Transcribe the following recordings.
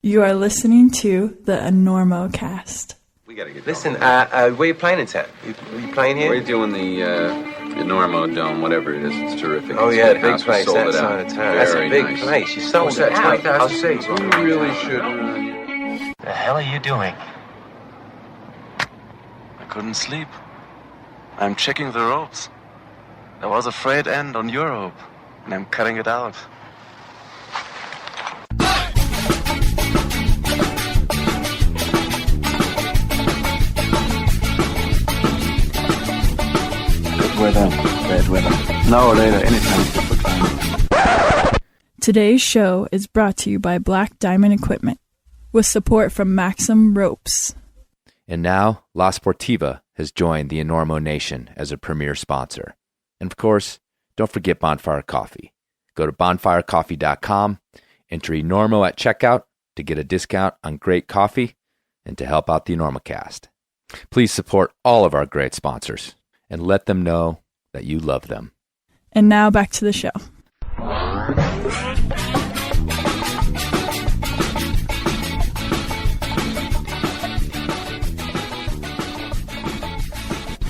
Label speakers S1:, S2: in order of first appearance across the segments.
S1: You are listening to the Enormocast.
S2: We gotta get
S3: Listen, where you playing in town? You playing here?
S2: We're doing the Enormo Dome, whatever it is. It's terrific.
S3: Oh,
S2: It's
S3: yeah, the
S2: big
S3: big
S2: house. We
S3: place,
S2: sold
S3: that
S2: it out.
S3: side of town. That's a
S2: Very
S3: big
S2: nice.
S3: place. You sold
S2: What's
S3: it
S2: that,
S3: out.
S2: 20,000
S3: I'll say.
S2: seats? We really should.
S4: The hell are you doing?
S5: I couldn't sleep. I'm checking the ropes. There was a frayed end on your rope, and I'm cutting it out.
S4: Bad weather. Now or later, anytime is good for climbing.
S1: Today's show is brought to you by Black Diamond Equipment, with support from Maxim Ropes.
S6: And now, La Sportiva has joined the Enormo Nation as a premier sponsor. And of course, don't forget Bonfire Coffee. Go to bonfirecoffee.com, enter Enormo at checkout to get a discount on great coffee and to help out the Enormocast. Please support all of our great sponsors and let them know that you love them.
S1: And now back to the show.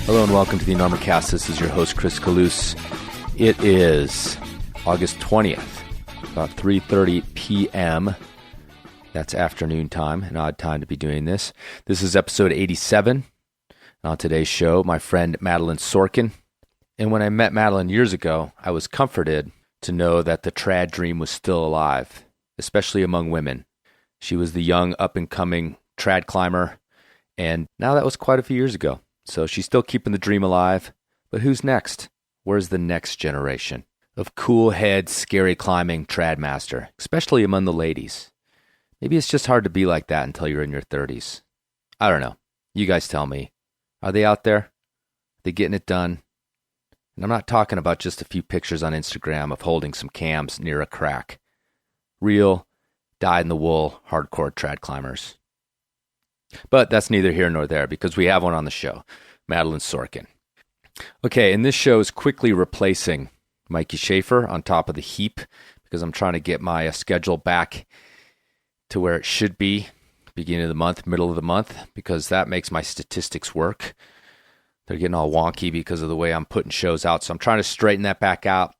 S6: Hello and welcome to the Enormocast. This is your host, Chris Kalous. It is August 20th, about 3:30 p.m. That's afternoon time, an odd time to be doing this. This is episode 87. And on today's show, my friend Madaleine Sorkin. And when I met Madaleine years ago, I was comforted to know that the trad dream was still alive, especially among women. She was the young, up-and-coming trad climber, and now that was quite a few years ago. So she's still keeping the dream alive. But who's next? Where's the next generation of cool head, scary climbing trad master, especially among the ladies? Maybe it's just hard to be like that until you're in your 30s. I don't know. You guys tell me. Are they out there? Are they getting it done? And I'm not talking about just a few pictures on Instagram of holding some cams near a crack. Real, dyed-in-the-wool, hardcore trad climbers. But that's neither here nor there because we have one on the show, Madaleine Sorkin. Okay, and this show is quickly replacing Mikey Schaefer on top of the heap because I'm trying to get my schedule back to where it should be, beginning of the month, middle of the month, because that makes my statistics work. They're getting all wonky because of the way I'm putting shows out, so I'm trying to straighten that back out.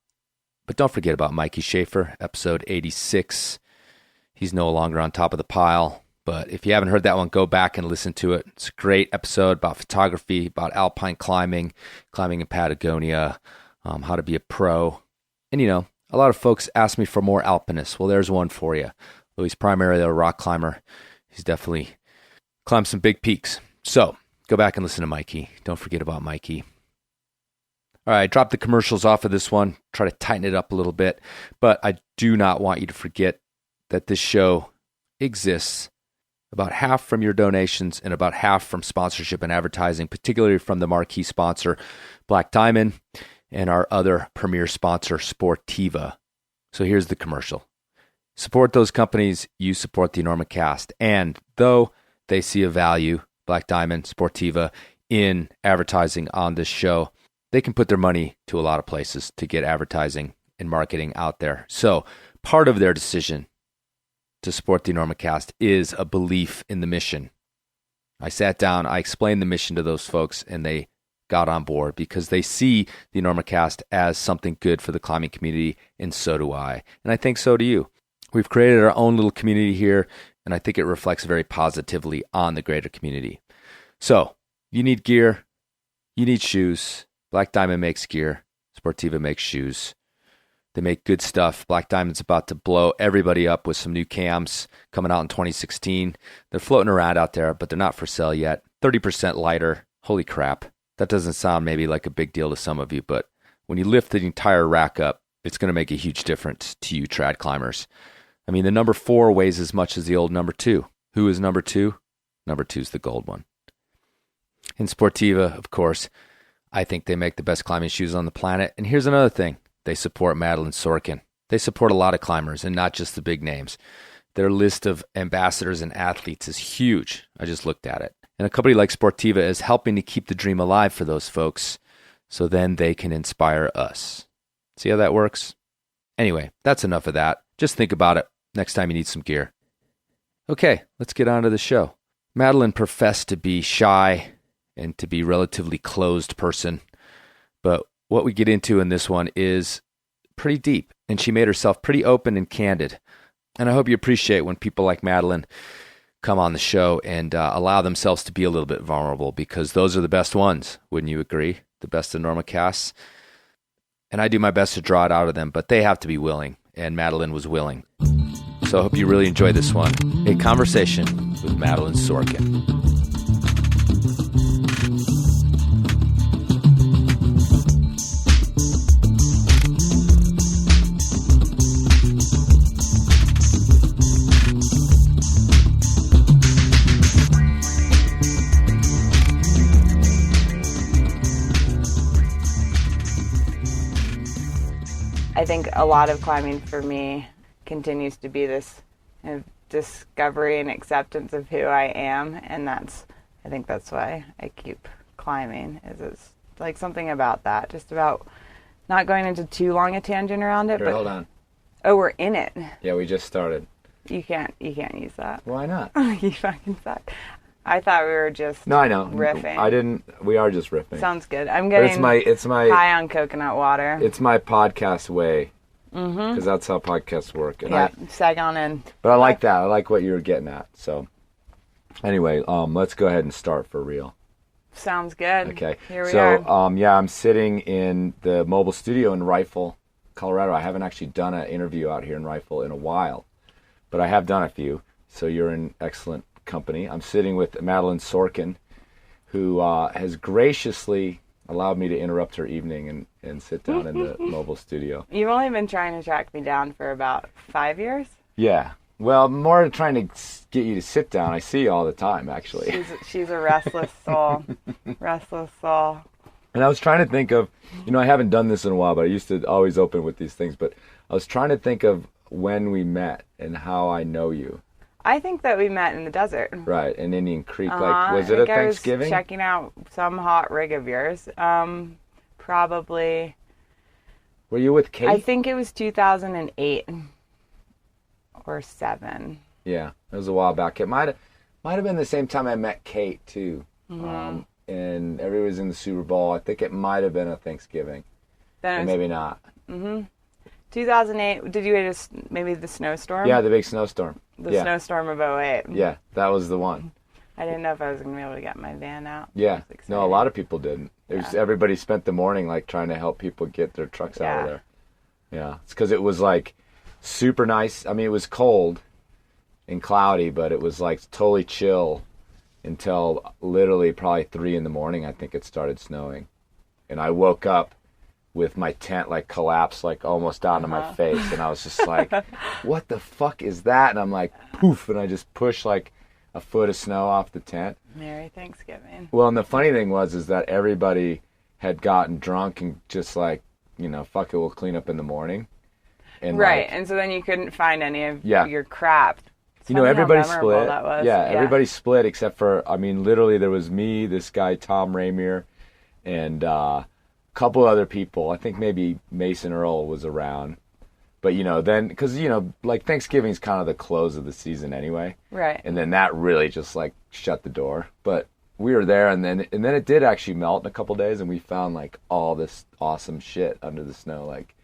S6: But don't forget about Mikey Schaefer, episode 86. He's no longer on top of the pile. But if you haven't heard that one, go back and listen to it. It's a great episode about photography, about alpine climbing, climbing in Patagonia, how to be a pro. And, you know, a lot of folks ask me for more alpinists. Well, there's one for you. Though he's primarily a rock climber, he's definitely climbed some big peaks. So go back and listen to Mikey. Don't forget about Mikey. All right, drop the commercials off of this one. Try to tighten it up a little bit. But I do not want you to forget that this show exists about half from your donations and about half from sponsorship and advertising, particularly from the marquee sponsor, Black Diamond, and our other premier sponsor, Sportiva. So here's the commercial. Support those companies, you support the Enormocast. And though they see a value, Black Diamond, Sportiva, in advertising on this show, they can put their money to a lot of places to get advertising and marketing out there. So part of their decision to support the Enormocast is a belief in the mission. I sat down, I explained the mission to those folks, and they got on board because they see the Enormocast as something good for the climbing community, and so do I. And I think so do you. We've created our own little community here, and I think it reflects very positively on the greater community. So, you need gear, you need shoes. Black Diamond makes gear, Sportiva makes shoes. They make good stuff. Black Diamond's about to blow everybody up with some new cams coming out in 2016. They're floating around out there, but they're not for sale yet. 30% lighter. Holy crap. That doesn't sound maybe like a big deal to some of you, but when you lift the entire rack up, it's going to make a huge difference to you trad climbers. I mean, the number 4 weighs as much as the old number 2. Who is number 2? Number 2 is the gold one. In Sportiva, of course, I think they make the best climbing shoes on the planet. And here's another thing. They support Madaleine Sorkin. They support a lot of climbers and not just the big names. Their list of ambassadors and athletes is huge. I just looked at it. And a company like Sportiva is helping to keep the dream alive for those folks so then they can inspire us. See how that works? Anyway, that's enough of that. Just think about it next time you need some gear. Okay, let's get on to the show. Madaleine professed to be shy and to be a relatively closed person, but what we get into in this one is pretty deep, and she made herself pretty open and candid. And I hope you appreciate when people like Madaleine come on the show and allow themselves to be a little bit vulnerable, because those are the best ones, wouldn't you agree? The best Enormocasts. And I do my best to draw it out of them, but they have to be willing, and Madaleine was willing. So I hope you really enjoy this one. A conversation with Madaleine Sorkin.
S7: I think a lot of climbing for me continues to be this kind of discovery and acceptance of who I am, and I think that's why I keep climbing, is it's like something about that, just about not going into too long a tangent around it.
S6: Here,
S7: but
S6: hold on.
S7: Oh, we're in it.
S6: Yeah, we just started.
S7: You can't use that.
S6: Why not?
S7: You fucking suck. I thought we were just
S6: No, I know.
S7: riffing.
S6: I didn't. We are just riffing.
S7: Sounds good. I'm getting
S6: it's my
S7: high on coconut water.
S6: It's my podcast way. Because that's how podcasts work. And
S7: yeah, sag on in.
S6: But I like that. I like what you were getting at. So anyway, let's go ahead and start for real.
S7: Sounds good.
S6: Okay.
S7: Here we are.
S6: I'm sitting in the mobile studio in Rifle, Colorado. I haven't actually done an interview out here in Rifle in a while, but I have done a few. So you're in excellent company. I'm sitting with Madaleine Sorkin, who has graciously allowed me to interrupt her evening and sit down in the mobile studio.
S7: You've only been trying to track me down for about 5 years?
S6: Yeah. Well, more trying to get you to sit down. I see you all the time, actually.
S7: She's a restless soul. Restless soul.
S6: And I was trying to think of, I haven't done this in a while, but I used to always open with these things. But I was trying to think of when we met and how I know you.
S7: I think that we met in the desert.
S6: Right, in Indian Creek. Like, was it a Thanksgiving?
S7: I was checking out some hot rig of yours. Probably.
S6: Were you with Kate?
S7: I think it was 2008 or 7.
S6: Yeah, it was a while back. It might have been the same time I met Kate too. And everybody was in the Super Bowl. I think it might have been a Thanksgiving, or maybe not.
S7: 2008. Did you just maybe the snowstorm?
S6: Yeah, the big snowstorm.
S7: The snowstorm of 08.
S6: Yeah, that was the one.
S7: I didn't know if I was going to be able to get my van out.
S6: Yeah, no, a lot of people didn't. Everybody spent the morning like trying to help people get their trucks out of there. Yeah, it's because it was like super nice. I mean, it was cold and cloudy, but it was like totally chill until literally probably 3 a.m. I think it started snowing, and I woke up with my tent like collapsed like almost down to my face, and I was just like, what the fuck is that? And I'm like, poof, and I just pushed like a foot of snow off the tent.
S7: Merry Thanksgiving. Well,
S6: and the funny thing was that everybody had gotten drunk and just like, fuck it, we'll clean up in the morning. And
S7: right, and so then you couldn't find any of your crap.
S6: Everybody split. Everybody split except for, literally there was me, this guy Tom Ramier, and couple other people. I think maybe Mason Earl was around, but then because like Thanksgiving's kind of the close of the season anyway,
S7: right? And
S6: then that really just like shut the door. But we were there, and then it did actually melt in a couple days, and we found like all this awesome shit under the snow, like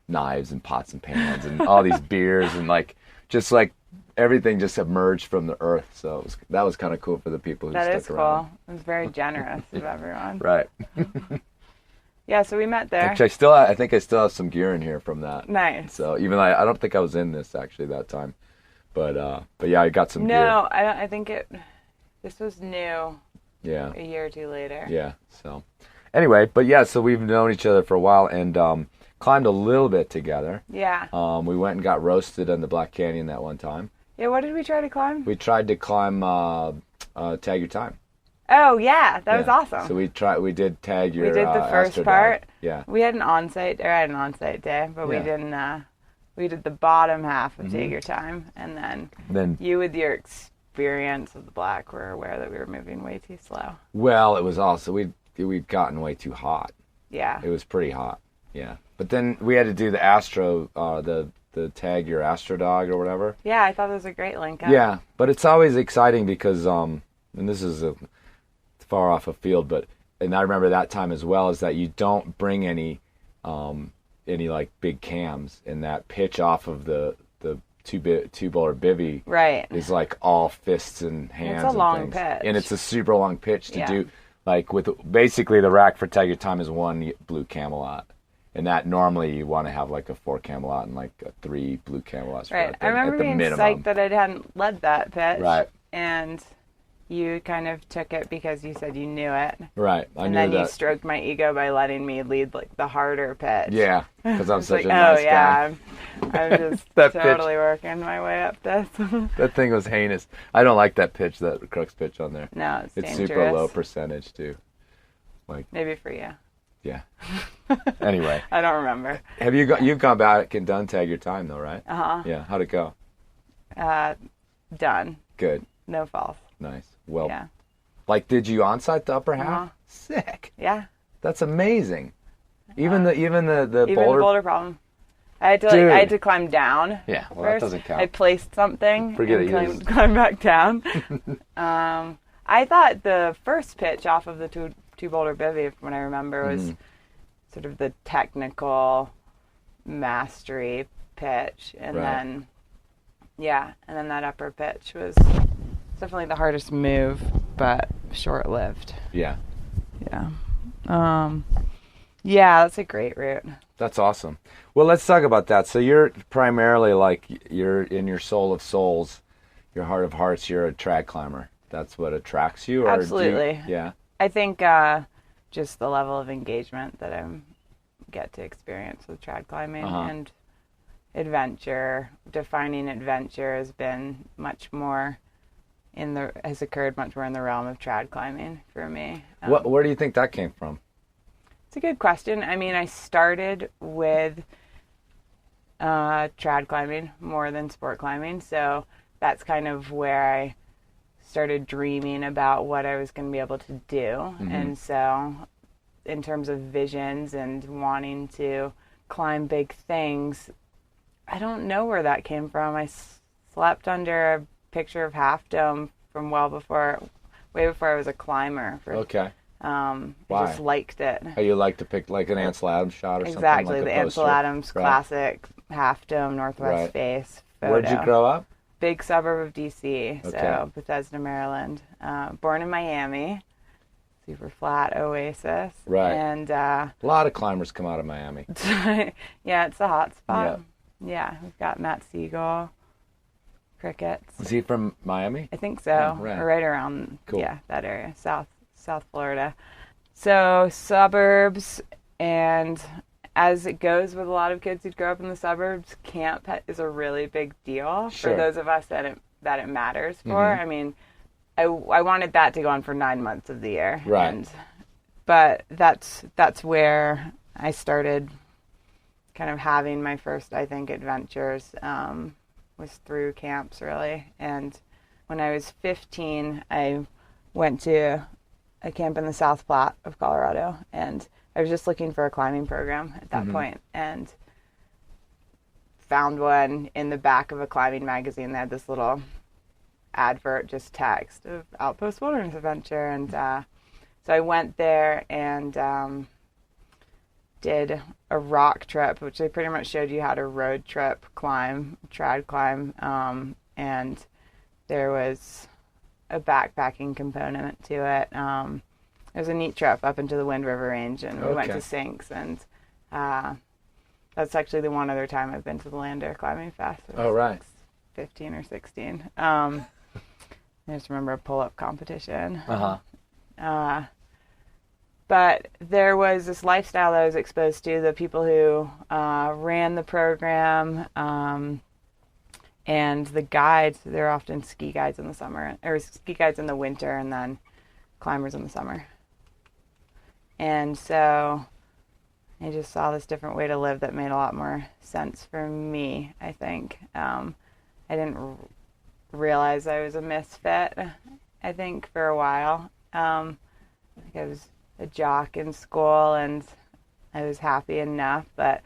S6: knives and pots and pans and all these beers and like just like everything just emerged from the earth. So that was kind of cool for the people who stuck around. That is cool.
S7: It was very generous of everyone.
S6: Right.
S7: Yeah, so we met there.
S6: Actually, I think I still have some gear in here from that.
S7: Nice.
S6: So even though I don't think I was in this actually that time, but yeah, I got some gear.
S7: No, I think this was new.
S6: Yeah.
S7: A year or two later.
S6: Yeah. So anyway, but yeah, so we've known each other for a while and climbed a little bit together.
S7: Yeah.
S6: We went and got roasted on the Black Canyon that one time.
S7: Yeah. What did we try to climb?
S6: We tried to climb Tag Your Time.
S7: Oh yeah, that was awesome.
S6: So we did tag your.
S7: We did the first part.
S6: Yeah.
S7: We had an on-site day, but we didn't. We did the bottom half of Take Your Time, and then you with your experience of the black were aware that we were moving way too slow.
S6: Well, it was also we'd gotten way too hot.
S7: Yeah.
S6: It was pretty hot. Yeah. But then we had to do the Astro, the tag your Astro dog or whatever.
S7: Yeah, I thought it was a great link up.
S6: Yeah, but it's always exciting because, and this is far off a field, and I remember that time as well, is that you don't bring any like big cams, and that pitch off of the two-bowler bivvy
S7: right.
S6: is like all fists and hands.
S7: It's a long
S6: things.
S7: pitch.
S6: And it's a super long pitch to
S7: Yeah.
S6: do, like with basically the rack for Tag Your Time is 1 blue Camelot. And that normally you want to have like a 4 Camelot and like a 3 blue Camelots.
S7: Right. I remember being psyched that I hadn't led that pitch.
S6: Right.
S7: And you kind of took it because you said you knew it.
S6: Right.
S7: And then you stroked my ego by letting me lead like the harder pitch.
S6: Yeah, because I'm such
S7: like,
S6: a nice guy.
S7: I'm just
S6: That
S7: totally
S6: pitch.
S7: working my way up this.
S6: That thing was heinous. I don't like that pitch, that Crux pitch on there.
S7: No, it's dangerous.
S6: Super low percentage too. Like
S7: maybe for you.
S6: Yeah. Anyway.
S7: I don't remember.
S6: You've gone back and done Tag Your Time though, right?
S7: Uh-huh.
S6: Yeah. How'd it go?
S7: Done.
S6: Good.
S7: No falls.
S6: Nice. Well,
S7: yeah.
S6: Like, did you onsite the upper half?
S7: Uh-huh.
S6: Sick.
S7: Yeah.
S6: That's amazing. Even the
S7: boulder problem. I had to climb down.
S6: Yeah, well,
S7: first.
S6: that doesn't count.
S7: I placed something.
S6: Forget
S7: and climb back down. I thought the first pitch off of the two boulder bivvy, from what I remember, was sort of the technical mastery pitch, and then that upper pitch was definitely the hardest move, but short-lived.
S6: Yeah.
S7: Yeah. Yeah, that's a great route.
S6: That's awesome. Well, let's talk about that. So you're primarily you're in your soul of souls, your heart of hearts, you're a trad climber. That's what attracts you? Or
S7: absolutely.
S6: Yeah.
S7: I think just the level of engagement that I get to experience with trad climbing and adventure, defining adventure has been has occurred much more in the realm of trad climbing for me.
S6: Where do you think that came from?
S7: It's a good question. I mean, I started with trad climbing more than sport climbing, so that's kind of where I started dreaming about what I was going to be able to do. Mm-hmm. And so in terms of visions and wanting to climb big things, I don't know where that came from. I slept under a picture of Half Dome from way before I was a climber.
S6: Okay.
S7: I
S6: Why?
S7: just liked it.
S6: Oh, you like to pick like an Ansel Adams shot or something?
S7: Exactly,
S6: like
S7: the Ansel Adams classic Half Dome Northwest face photo.
S6: Where'd you grow up?
S7: Big suburb of D.C.,
S6: Okay.
S7: so Bethesda, Maryland. Born in Miami, super flat oasis.
S6: Right.
S7: And
S6: a lot of climbers come out of Miami.
S7: yeah, it's a hot spot. Yeah, we've got Matt Siegel, crickets.
S6: Is he from Miami?
S7: I think so.
S6: Oh,
S7: right around
S6: cool.
S7: That area, South Florida. So suburbs, and as it goes with a lot of kids who grow up in the suburbs, camp is a really big deal for those of us that it matters for. Mm-hmm. I mean, I wanted that to go on for 9 months of the year.
S6: Right.
S7: But that's where I started kind of having my first, I think, adventures, was through camps, really. And when I was 15, I went to a camp in the South Platte of Colorado, and I was just looking for a climbing program at that point, and found one in the back of a climbing magazine. They had this little advert, just text, of Outpost Wilderness Adventure, and so I went there and did a rock trip, which they pretty much showed you how to road trip climb, trad climb, and there was a backpacking component to it. It was a neat trip up into the Wind River Range, and we went to Sinks, and that's actually the one other time I've been to the Lander Climbing Fest.
S6: Oh, right.
S7: 15 or 16. I just remember a pull-up competition. But there was this lifestyle that I was exposed to, the people who ran the program, and the guides. They're often ski guides in the summer, or ski guides in the winter, and then climbers in the summer. And so I just saw this different way to live that made a lot more sense for me, I think. I didn't realize I was a misfit, I think, for a while. I think I was a jock in school and I was happy enough, but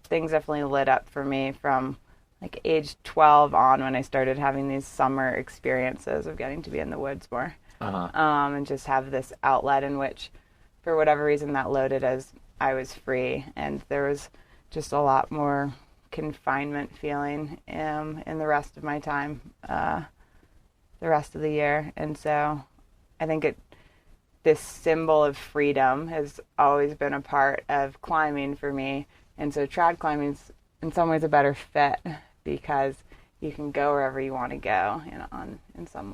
S7: things definitely lit up for me from like age 12 on, when I started having these summer experiences of getting to be in the woods more. And just have this outlet in which, for whatever reason, that loaded as I was free, and there was just a lot more confinement feeling in the rest of my time, the rest of the year. And so I think this symbol of freedom has always been a part of climbing for me, and so trad climbing's in some ways a better fit because you can go wherever you want to go, in some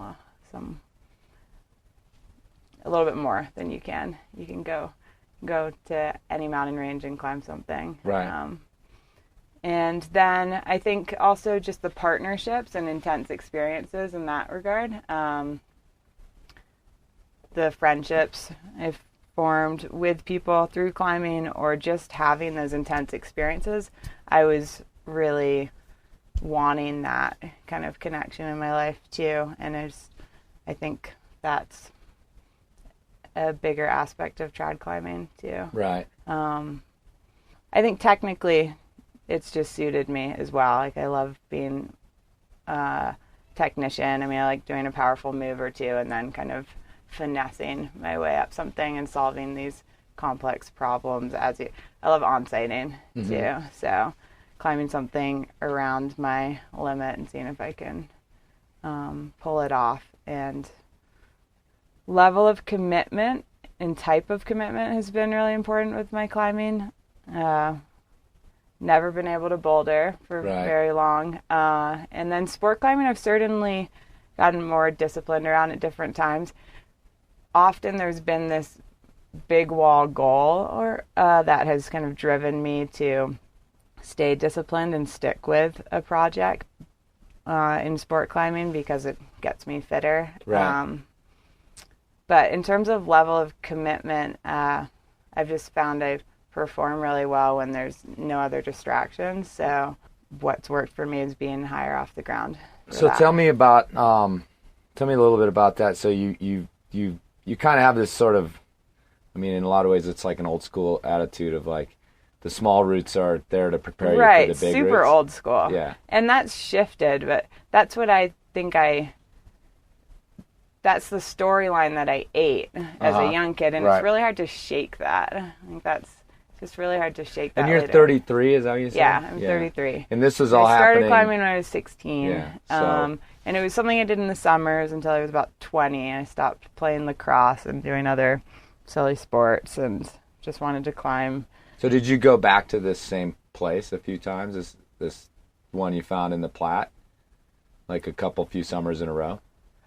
S7: a little bit more than you can. You can go to any mountain range and climb something.
S6: Right.
S7: And then I think also just the partnerships and intense experiences in that regard. The friendships I've formed with people through climbing, or just having those intense experiences, I was really wanting that kind of connection in my life too. And I think that's a bigger aspect of trad climbing too.
S6: Right.
S7: I think technically it's just suited me as well. Like, I love being a technician. I mean, I like doing a powerful move or two and then kind of finessing my way up something and solving these complex problems. I love on-sighting too. So climbing something around my limit and seeing if I can pull it off. And level of commitment and type of commitment has been really important with my climbing. Never been able to boulder for very long. And then sport climbing, I've certainly gotten more disciplined around at different times. Often there's been this big wall goal that has kind of driven me to stay disciplined and stick with a project in sport climbing because it gets me fitter.
S6: Right.
S7: But in terms of level of commitment, I've just found I perform really well when there's no other distractions. So what's worked for me is being higher off the ground.
S6: So tell me a little bit about that. So you kind of have this sort of, I mean, in a lot of ways, it's like an old school attitude of like, the small roots are there to prepare you for the big
S7: super
S6: roots.
S7: Old school.
S6: Yeah.
S7: And that's shifted, but that's what I think that's the storyline that I ate as a young kid, and it's really hard to shake that. I think that's just really hard to shake that.
S6: And you're
S7: later.
S6: 33, is that what you said?
S7: Yeah, I'm 33.
S6: And this was all
S7: happening. I started climbing when I was 16.
S6: Yeah, so.
S7: And it was something I did in the summers until I was about 20. I stopped playing lacrosse and doing other silly sports and just wanted to climb.
S6: So did you go back to this same place a few times, this one you found in the Platte? Like a few summers in a row?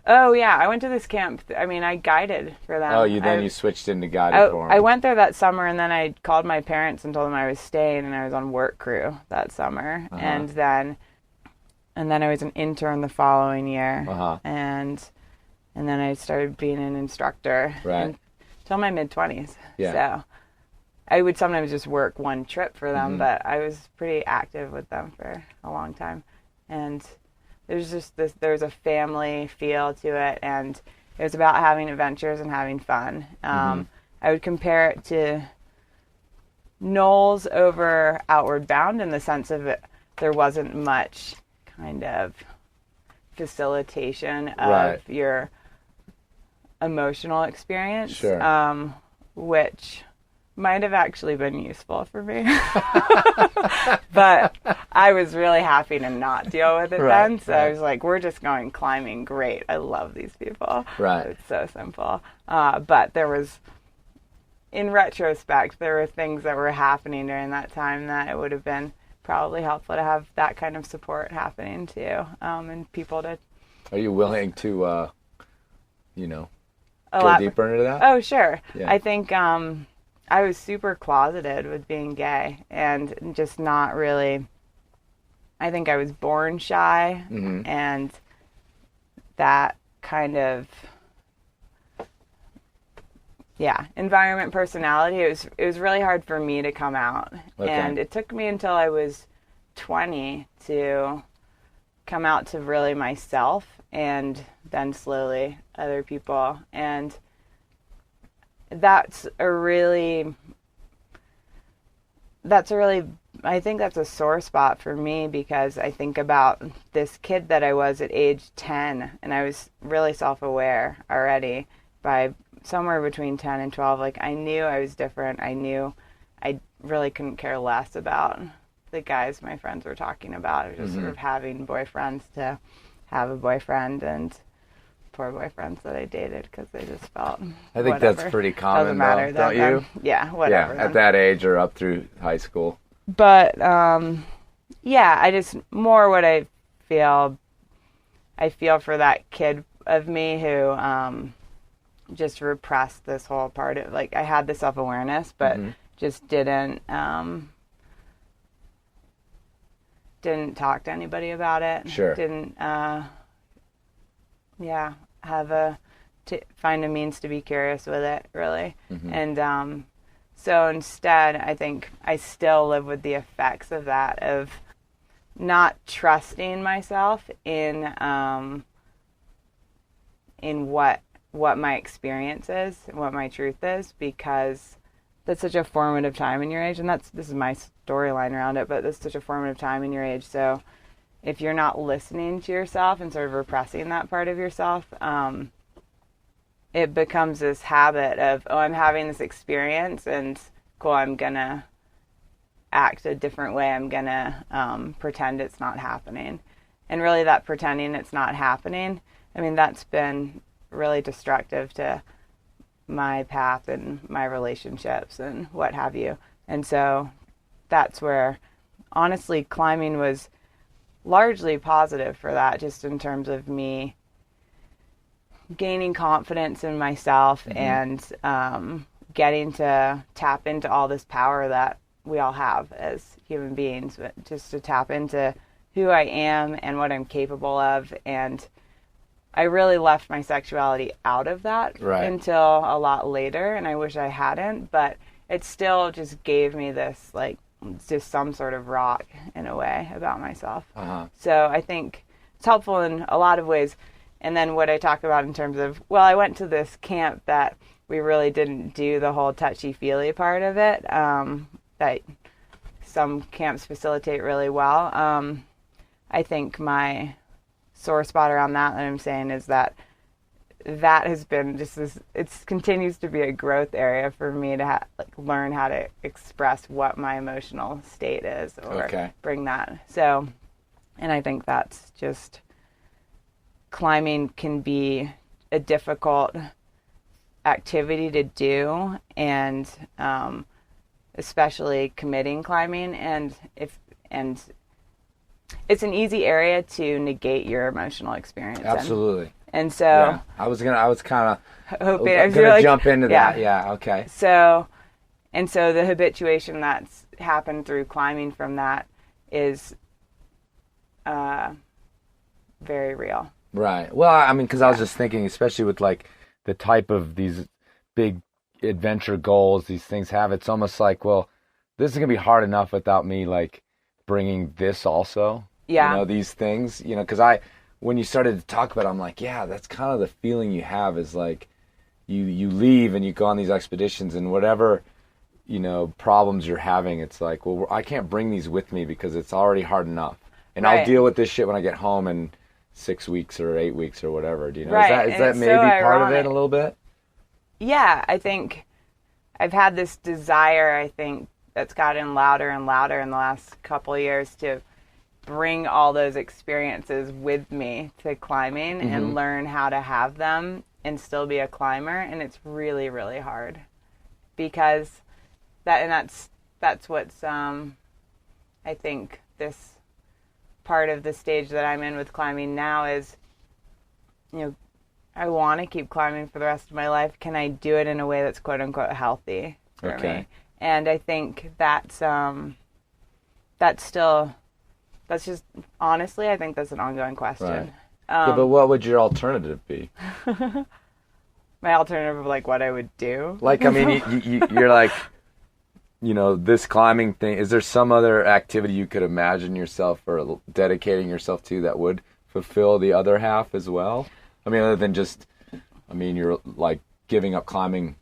S7: Oh, yeah. I went to this camp. I mean, I guided for them.
S6: Oh, you switched into guiding for them.
S7: I went there that summer, and then I called my parents and told them I was staying, and I was on work crew that summer. And then I was an intern the following year. And then I started being an instructor until my mid-20s. Yeah. So I would sometimes just work one trip for them, but I was pretty active with them for a long time. And there's a family feel to it, and it was about having adventures and having fun. I would compare it to Knowles over Outward Bound in the sense of there wasn't much kind of facilitation of your emotional experience, which might have actually been useful for me. But I was really happy to not deal with it then. So I was like, we're just going climbing. Great. I love these people.
S6: Right.
S7: It's so simple. But there was, in retrospect, there were things that were happening during that time that it would have been probably helpful to have that kind of support happening too. And people to...
S6: Are you willing to, go deeper into that?
S7: Oh, sure.
S6: Yeah.
S7: I think... I was super closeted with being gay and just not really, I think I was born shy, and that kind of, environment, personality, it was really hard for me to come out. Okay. And it took me until I was 20 to come out to really myself, and then slowly other people. And that's a really I think that's a sore spot for me, because I think about this kid that I was at age 10, and I was really self-aware already by somewhere between 10 and 12. Like, I knew I was different. I knew I really couldn't care less about the guys my friends were talking about. It was just sort of having boyfriends to have a boyfriend, and poor boyfriends that I dated because they just felt
S6: I think
S7: whatever.
S6: that's pretty common,
S7: Doesn't matter,
S6: though, don't you?
S7: Yeah, whatever.
S6: Yeah, at that age or up through high school.
S7: But, yeah, I just, more what I feel for that kid of me who just repressed this whole part of, like, I had the self-awareness, but just didn't talk to anybody about it.
S6: Sure.
S7: Didn't, find a means to be curious with it, really. And so instead, I think I still live with the effects of that, of not trusting myself in what my experience is, what my truth is, because that's such a formative time in your age, and this is my storyline around it, but that's such a formative time in your age. So if you're not listening to yourself and sort of repressing that part of yourself, it becomes this habit of, I'm having this experience, and cool, I'm gonna act a different way. I'm gonna pretend it's not happening. And really, that pretending it's not happening, I mean, that's been really destructive to my path and my relationships and what have you. And so that's where, honestly, climbing was largely positive for that, just in terms of me gaining confidence in myself and getting to tap into all this power that we all have as human beings, but just to tap into who I am and what I'm capable of. And I really left my sexuality out of that until a lot later, and I wish I hadn't, but it still just gave me this, like, just some sort of rock in a way about myself. So I think it's helpful in a lot of ways. And then what I talk about in terms of, well, I went to this camp that we really didn't do the whole touchy-feely part of it, that some camps facilitate really well. I think my sore spot around that I'm saying is that has been just this, it continues to be a growth area for me to learn how to express what my emotional state is, or bring that. So, and I think that's just, climbing can be a difficult activity to do, and especially committing climbing, and it's an easy area to negate your emotional experience.
S6: Absolutely.
S7: And so
S6: I was kind of
S7: hoping
S6: I'm gonna jump into that. Yeah. Okay.
S7: So the habituation that's happened through climbing from that is very real.
S6: Right. Well, I mean, because I was just thinking, especially with like the type of these big adventure goals these things have, it's almost like, well, this is gonna be hard enough without me like bringing this also.
S7: Yeah.
S6: You know, these things. You know, because when you started to talk about it, I'm like, yeah, that's kind of the feeling you have, is like you leave and you go on these expeditions, and whatever, you know, problems you're having, it's like, well, I can't bring these with me because it's already hard enough, and I'll deal with this shit when I get home in 6 weeks or 8 weeks or whatever. Do you know?
S7: Right.
S6: Is that maybe part of it a little bit?
S7: Yeah, I think I've had this desire, I think, that's gotten louder and louder in the last couple of years, to bring all those experiences with me to climbing and learn how to have them and still be a climber. And it's really, really hard, because that's what's I think this part of the stage that I'm in with climbing now is, you know, I want to keep climbing for the rest of my life. Can I do it in a way that's quote unquote healthy for me? And I think that's just, honestly, I think that's an ongoing question.
S6: Right. Yeah, but what would your alternative be?
S7: My alternative of like what I would do?
S6: Like, I mean, you're like, you know, this climbing thing, is there some other activity you could imagine yourself or dedicating yourself to that would fulfill the other half as well? I mean, other than just, I mean, you're like giving up climbing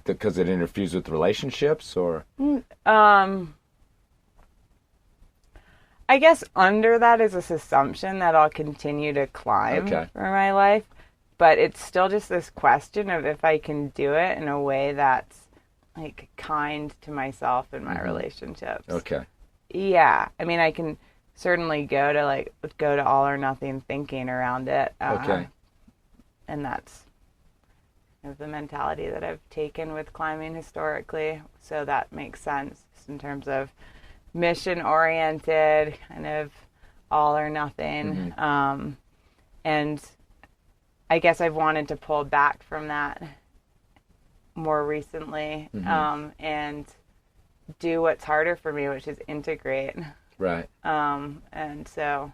S6: because it interferes with relationships, or?
S7: I guess under that is this assumption that I'll continue to climb for my life. But it's still just this question of if I can do it in a way that's like kind to myself and my relationships.
S6: Okay.
S7: Yeah. I mean, I can certainly go to all or nothing thinking around it.
S6: Okay.
S7: And that's kind of the mentality that I've taken with climbing historically. So that makes sense just in terms of mission-oriented, kind of all or nothing. And I guess I've wanted to pull back from that more recently and do what's harder for me, which is integrate.
S6: Right.
S7: And so,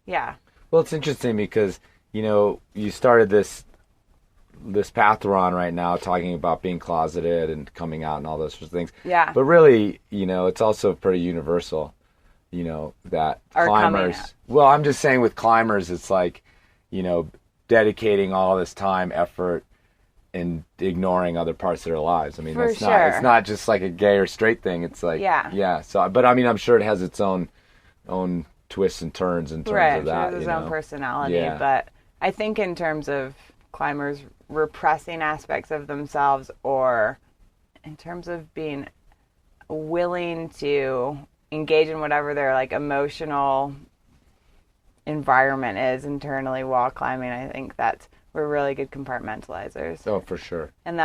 S7: yeah.
S6: Well, it's interesting because, you started this path we're on right now talking about being closeted and coming out and all those sorts of things.
S7: Yeah.
S6: But really, it's also pretty universal, that climbers... Well, I'm just saying with climbers, it's like, dedicating all this time, effort, and ignoring other parts of their lives. I mean, it's not just like a gay or straight thing. It's like, yeah. So, but I mean, I'm sure it has its own twists and turns in terms of that.
S7: It has its own personality. But I think in terms of climbers repressing aspects of themselves, or in terms of being willing to engage in whatever their like emotional environment is internally while climbing, I think that we're really good compartmentalizers.
S6: Oh, for sure.
S7: And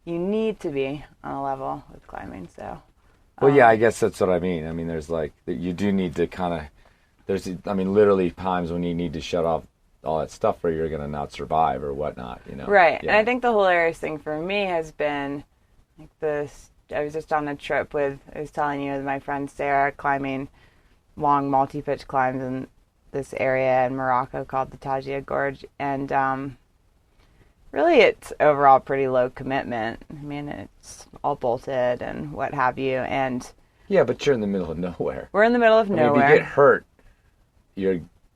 S7: you need to be on a level with climbing. So,
S6: well, yeah, I guess that's what I mean. I mean, there's like, you do need to kind of, literally times when you need to shut off all that stuff or you're going to not survive or whatnot,
S7: Right.
S6: Yeah.
S7: And I think the hilarious thing for me has been like this. I was just on a trip I was telling you, my friend Sarah, climbing long multi-pitch climbs in this area in Morocco called the Tajia Gorge, and really it's overall pretty low commitment. I mean, it's all bolted and what have you, and
S6: yeah, but you're in the middle of nowhere.
S7: We're in the middle of nowhere.
S6: If you get hurt,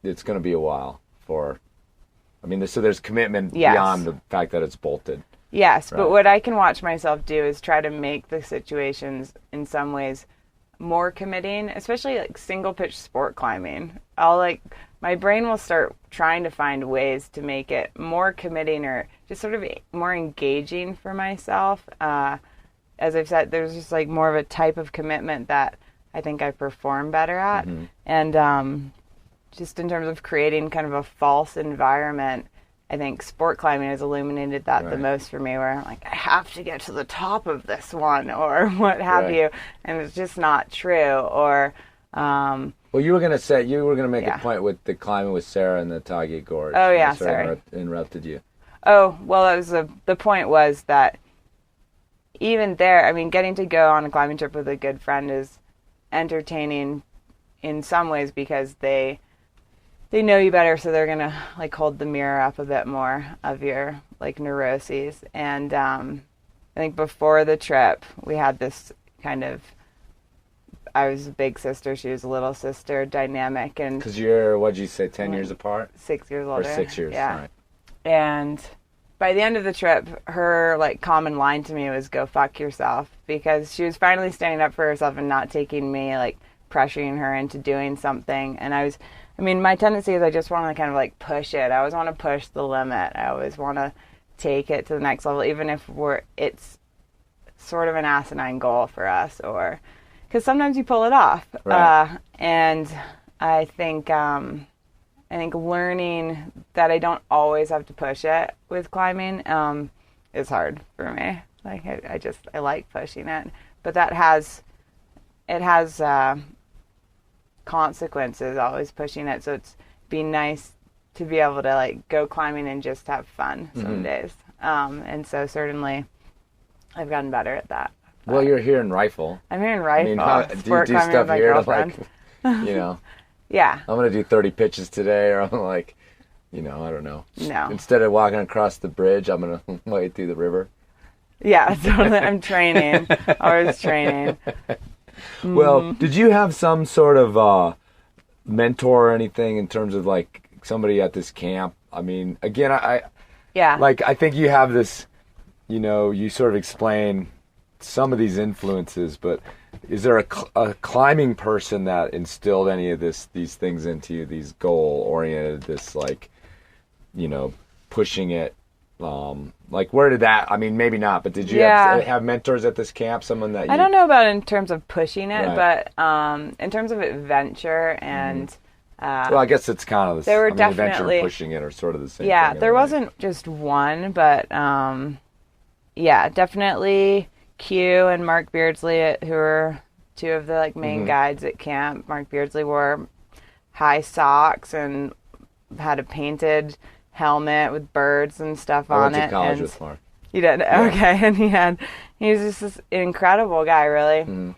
S6: it's going to be a while for. I mean, so there's commitment beyond the fact that it's bolted.
S7: Yes,
S6: right. But
S7: what I can watch myself do is try to make the situations in some ways more committing, especially like single pitch sport climbing. My brain will start trying to find ways to make it more committing or just sort of more engaging for myself. As I've said, there's just like more of a type of commitment that I think I perform better at. And just in terms of creating kind of a false environment, I think sport climbing has illuminated that the most for me, where I'm like, I have to get to the top of this one or what have you. And it's just not true. Or,
S6: well, you were going to make a point with the climbing with Sarah in the Tajia Gorge.
S7: Oh, yeah, sorry.
S6: Interrupted you.
S7: Oh, well, that was the point was that even there, I mean, getting to go on a climbing trip with a good friend is entertaining in some ways because they know you better, so they're going to like hold the mirror up a bit more of your like neuroses. And I think before the trip, we had this kind of, I was a big sister, she was a little sister dynamic. And
S6: because you're, what'd you say, 10 years apart?
S7: 6 years older.
S6: Or 6 years,
S7: yeah.
S6: Right.
S7: And by the end of the trip, her like common line to me was go fuck yourself, because she was finally standing up for herself and not taking me, like pressuring her into doing something. And my tendency is I just want to kind of like push it. I always want to push the limit. I always want to take it to the next level, even if it's sort of an asinine goal for us, or because sometimes you pull it off.
S6: Right.
S7: And I think learning that I don't always have to push it with climbing is hard for me. Like I like pushing it, but it has consequences, always pushing it. So it's been nice to be able to like go climbing and just have fun some days. And so certainly I've gotten better at that.
S6: Well, you're here in Rifle.
S7: I'm here in Rifle.
S6: I mean, do you do stuff here to like,
S7: yeah.
S6: I'm going to do 30 pitches today, or I'm like, I don't know.
S7: No.
S6: Instead of walking across the bridge, I'm going to wade through the river.
S7: Yeah, totally. I'm training. Always training.
S6: Well, did you have some sort of mentor or anything in terms of like somebody at this camp? I mean, again, I think you have this, you sort of explain some of these influences, but Is there a climbing person that instilled any of these things into you, these goal-oriented, this like, pushing it? Like, where did that, I mean, maybe not, but did you have mentors at this camp? Someone that
S7: I don't know about in terms of pushing it, but in terms of adventure and...
S6: well, I guess it's kind of the same. Adventure and pushing it are sort of the same thing.
S7: Yeah, there wasn't just one, but definitely Q and Mark Beardsley, who were two of the main guides at camp. Mark Beardsley wore high socks and had a painted helmet with birds and stuff on it. I went to college with Mark. You did? Yeah. Okay. And he was just this incredible guy, really. Mm-hmm.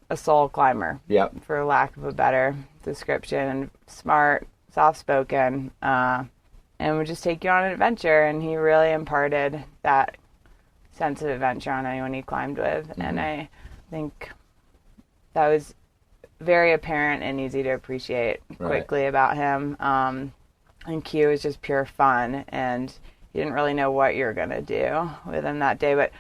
S7: A soul climber. Yep. For lack of a better description. Smart, soft-spoken, and would just take you on an adventure. And he really imparted that sense of adventure on anyone he climbed with. Mm-hmm. And I think that was very apparent and easy to appreciate quickly about him. And Q was just pure fun, and you didn't really know what you were going to do with him that day. But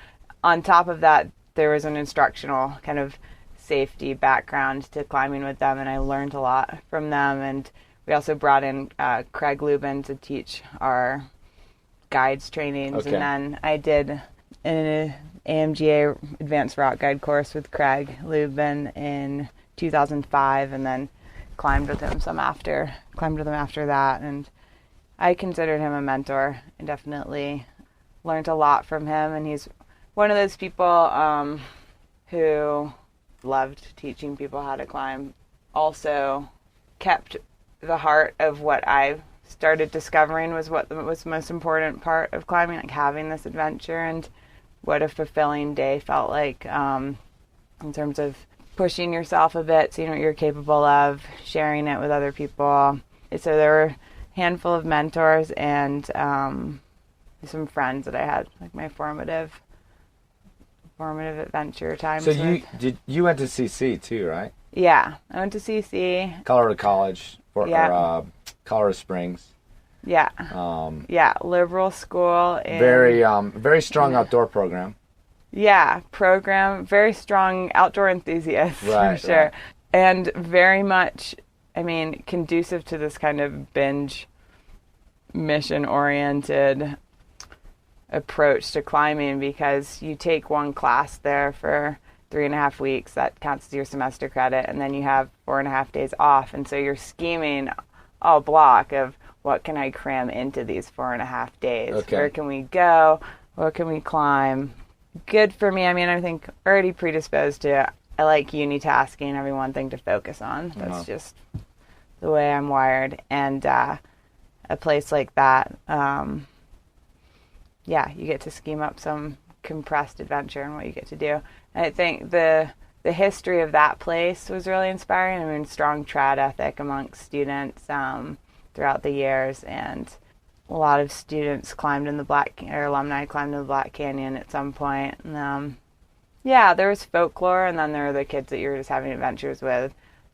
S7: on top of that, there was an instructional kind of safety background to climbing with them, and I learned a lot from them. And we also brought in Craig Lubin to teach our guides trainings. Okay. And then I did an AMGA Advanced Rock Guide course with Craig Lubin in 2005, and then climbed with him after that. And I considered him a mentor. I definitely learned a lot from him, and he's one of those people who loved teaching people how to climb. Also kept the heart of what I started discovering was what was the most important part of climbing, like having this adventure and what a fulfilling day felt like in terms of pushing yourself a bit, seeing what you're capable of, sharing it with other people. So there were a handful of mentors and some friends that I had, like my formative adventure times. So
S6: you went to CC too, right?
S7: Yeah, I went to CC.
S6: Colorado College, or Colorado Springs.
S7: Yeah. Liberal school.
S6: Very strong outdoor program.
S7: Yeah, very strong outdoor enthusiast, for sure. Right. And very much, conducive to this kind of binge, mission-oriented approach to climbing, because you take one class there for 3.5 weeks, that counts as your semester credit, and then you have 4.5 days off. And so you're scheming a block of what can I cram into these 4.5 days? Okay. Where can we go? What can we climb? Good for me. I think already predisposed to, I like unitasking, having one thing to focus on. That's just the way I'm wired. And a place like that, you get to scheme up some compressed adventure and what you get to do. And I think the history of that place was really inspiring. Strong trad ethic amongst students throughout the years, and a lot of students alumni climbed in the Black Canyon at some point. And, there was folklore, and then there were the kids that you were just having adventures with.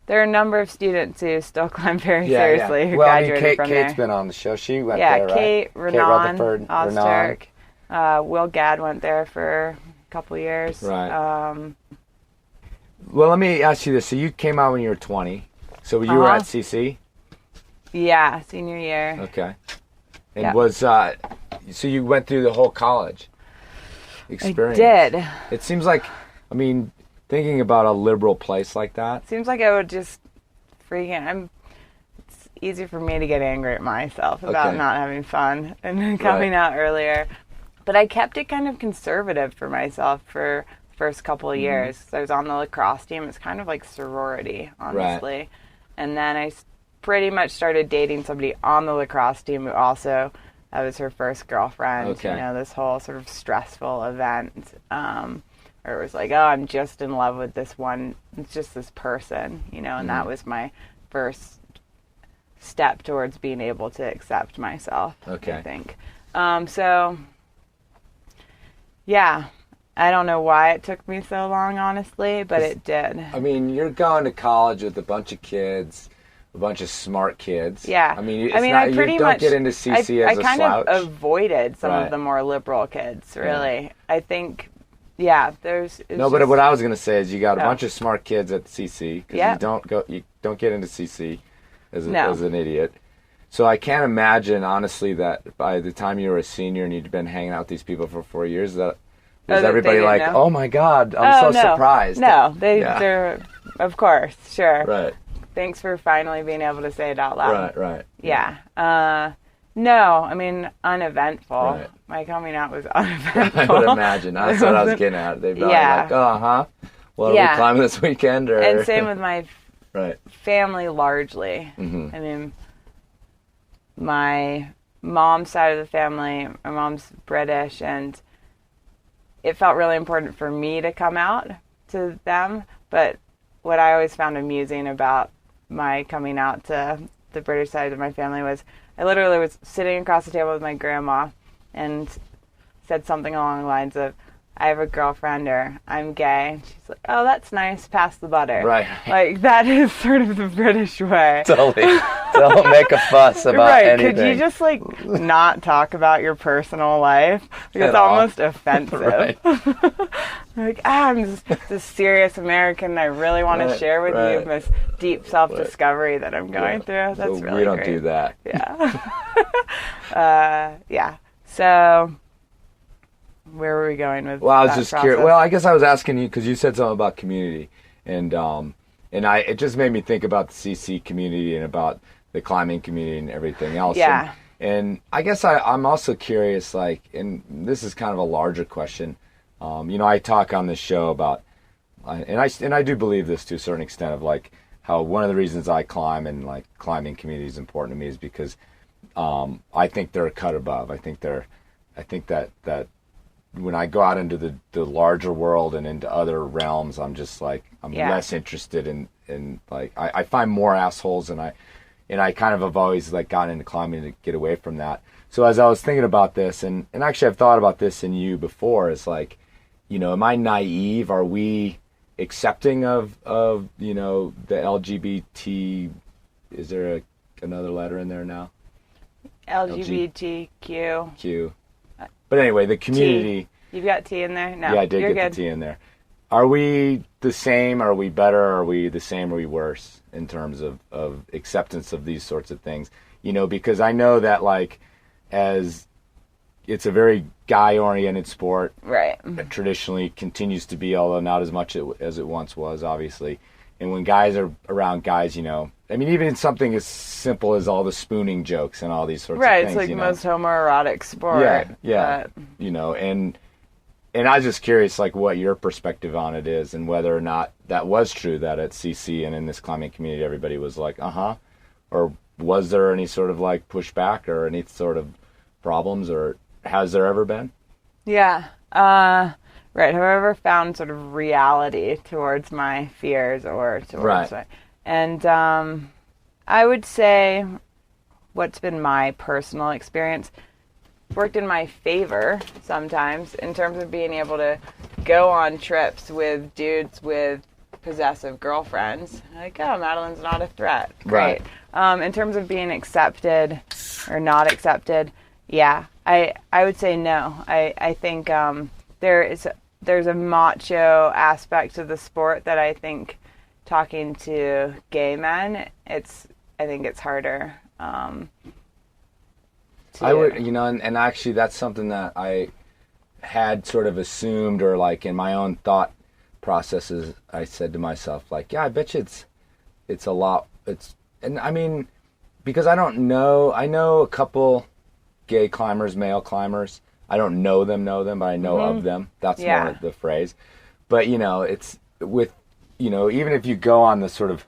S7: There are a number of students who still climb very seriously who graduated from there.
S6: Kate's been on the show. She went there, right?
S7: Kate, Renan, Osterk. Will Gadd went there for a couple years.
S6: Right. Well, let me ask you this. So you came out when you were 20. So you were at CC?
S7: Yeah, senior year.
S6: Okay. And was so you went through the whole college experience?
S7: I did.
S6: It seems like, thinking about a liberal place like that.
S7: Seems like I would just it's easy for me to get angry at myself about not having fun and coming out earlier. But I kept it kind of conservative for myself for the first couple of years. So I was on the lacrosse team. It's kind of like sorority, honestly. Right. And then I pretty much started dating somebody on the lacrosse team who also, that was her first girlfriend. Okay. This whole sort of stressful event where it was like, I'm just in love with this one. It's just this person, and that was my first step towards being able to accept myself, I think. I don't know why it took me so long, honestly, but it did.
S6: You're going to college with a bunch of kids, a bunch of smart kids.
S7: Yeah.
S6: You don't get into CC as a slouch.
S7: I kind of avoided some of the more liberal kids, really. Right. I think there's
S6: no, but what I was gonna say is you got a bunch of smart kids at CC because you don't get into CC as an idiot. So I can't imagine honestly that by the time you were a senior and you'd been hanging out with these people for 4 years that was everybody like, know? Oh my God, I'm surprised.
S7: No, they're of course, sure.
S6: Right.
S7: Thanks for finally being able to say it out loud.
S6: Right.
S7: Yeah. No, I mean, uneventful.
S6: Right.
S7: My coming out was uneventful.
S6: I would imagine. That's what I was getting at. They'd be like, what are we climbing this weekend? Or...
S7: And same with my
S6: right.
S7: family largely.
S6: Mm-hmm.
S7: I mean, my mom's side of the family, my mom's British, and it felt really important for me to come out to them. But what I always found amusing about my coming out to the British side of my family was I literally was sitting across the table with my grandma and said something along the lines of, I have a girlfriend, or I'm gay. And she's like, oh, that's nice, pass the butter.
S6: Right.
S7: Like, that is sort of the British way.
S6: Totally. Don't make a fuss about anything.
S7: Could you just, not talk about your personal life? It's almost offensive.
S6: Right.
S7: Like, I'm just this serious American, and I really want to share with you this deep self-discovery that I'm going through. That's really
S6: we don't
S7: great.
S6: do that.
S7: Yeah. So... Where were we going with?
S6: Well, I was just curious. Well, I guess I was asking you because you said something about community, and it just made me think about the CC community and about the climbing community and everything else.
S7: Yeah.
S6: And I guess I'm also curious, and this is kind of a larger question. I talk on this show about, and I do believe this to a certain extent of how one of the reasons I climb and climbing community is important to me is because I think they're a cut above. I think that when I go out into the larger world and into other realms, I'm just less interested in I find more assholes, and I kind of have always gotten into climbing to get away from that. So as I was thinking about this, and actually I've thought about this in you before, it's am I naive? Are we accepting of the LGBT? Is there another letter in there now?
S7: LGBTQ.
S6: Q. But anyway, the community...
S7: T. You've got T in there? No,
S6: yeah, I did get
S7: good.
S6: the T in there. Are we the same? Are we better? Are we the same? Are we worse in terms of acceptance of these sorts of things? Because I know that as it's a very guy-oriented sport.
S7: Right.
S6: It traditionally continues to be, although not as much as it once was, obviously. And when guys are around guys, even something as simple as all the spooning jokes and all these sorts of things.
S7: Right, it's the most homoerotic sport.
S6: Yeah. And I was just curious, what your perspective on it is, and whether or not that was true, that at CC and in this climbing community, everybody was like, or was there any sort of pushback or any sort of problems, or has there ever been?
S7: Yeah. Right. Have I ever found sort of reality towards my fears or towards my... And I would say what's been my personal experience worked in my favor sometimes in terms of being able to go on trips with dudes with possessive girlfriends. Madeleine's not a threat. Great.
S6: Right.
S7: In terms of being accepted or not accepted, yeah, I would say no. I think there's a macho aspect to the sport that I think talking to gay men, I think it's harder.
S6: I would, and actually that's something that I had sort of assumed, or in my own thought processes, I said to myself, I bet you it's a lot. Because I don't know, I know a couple gay climbers, male climbers. I don't know them, but I know of them. That's more the phrase. But, it's with, even if you go on the sort of,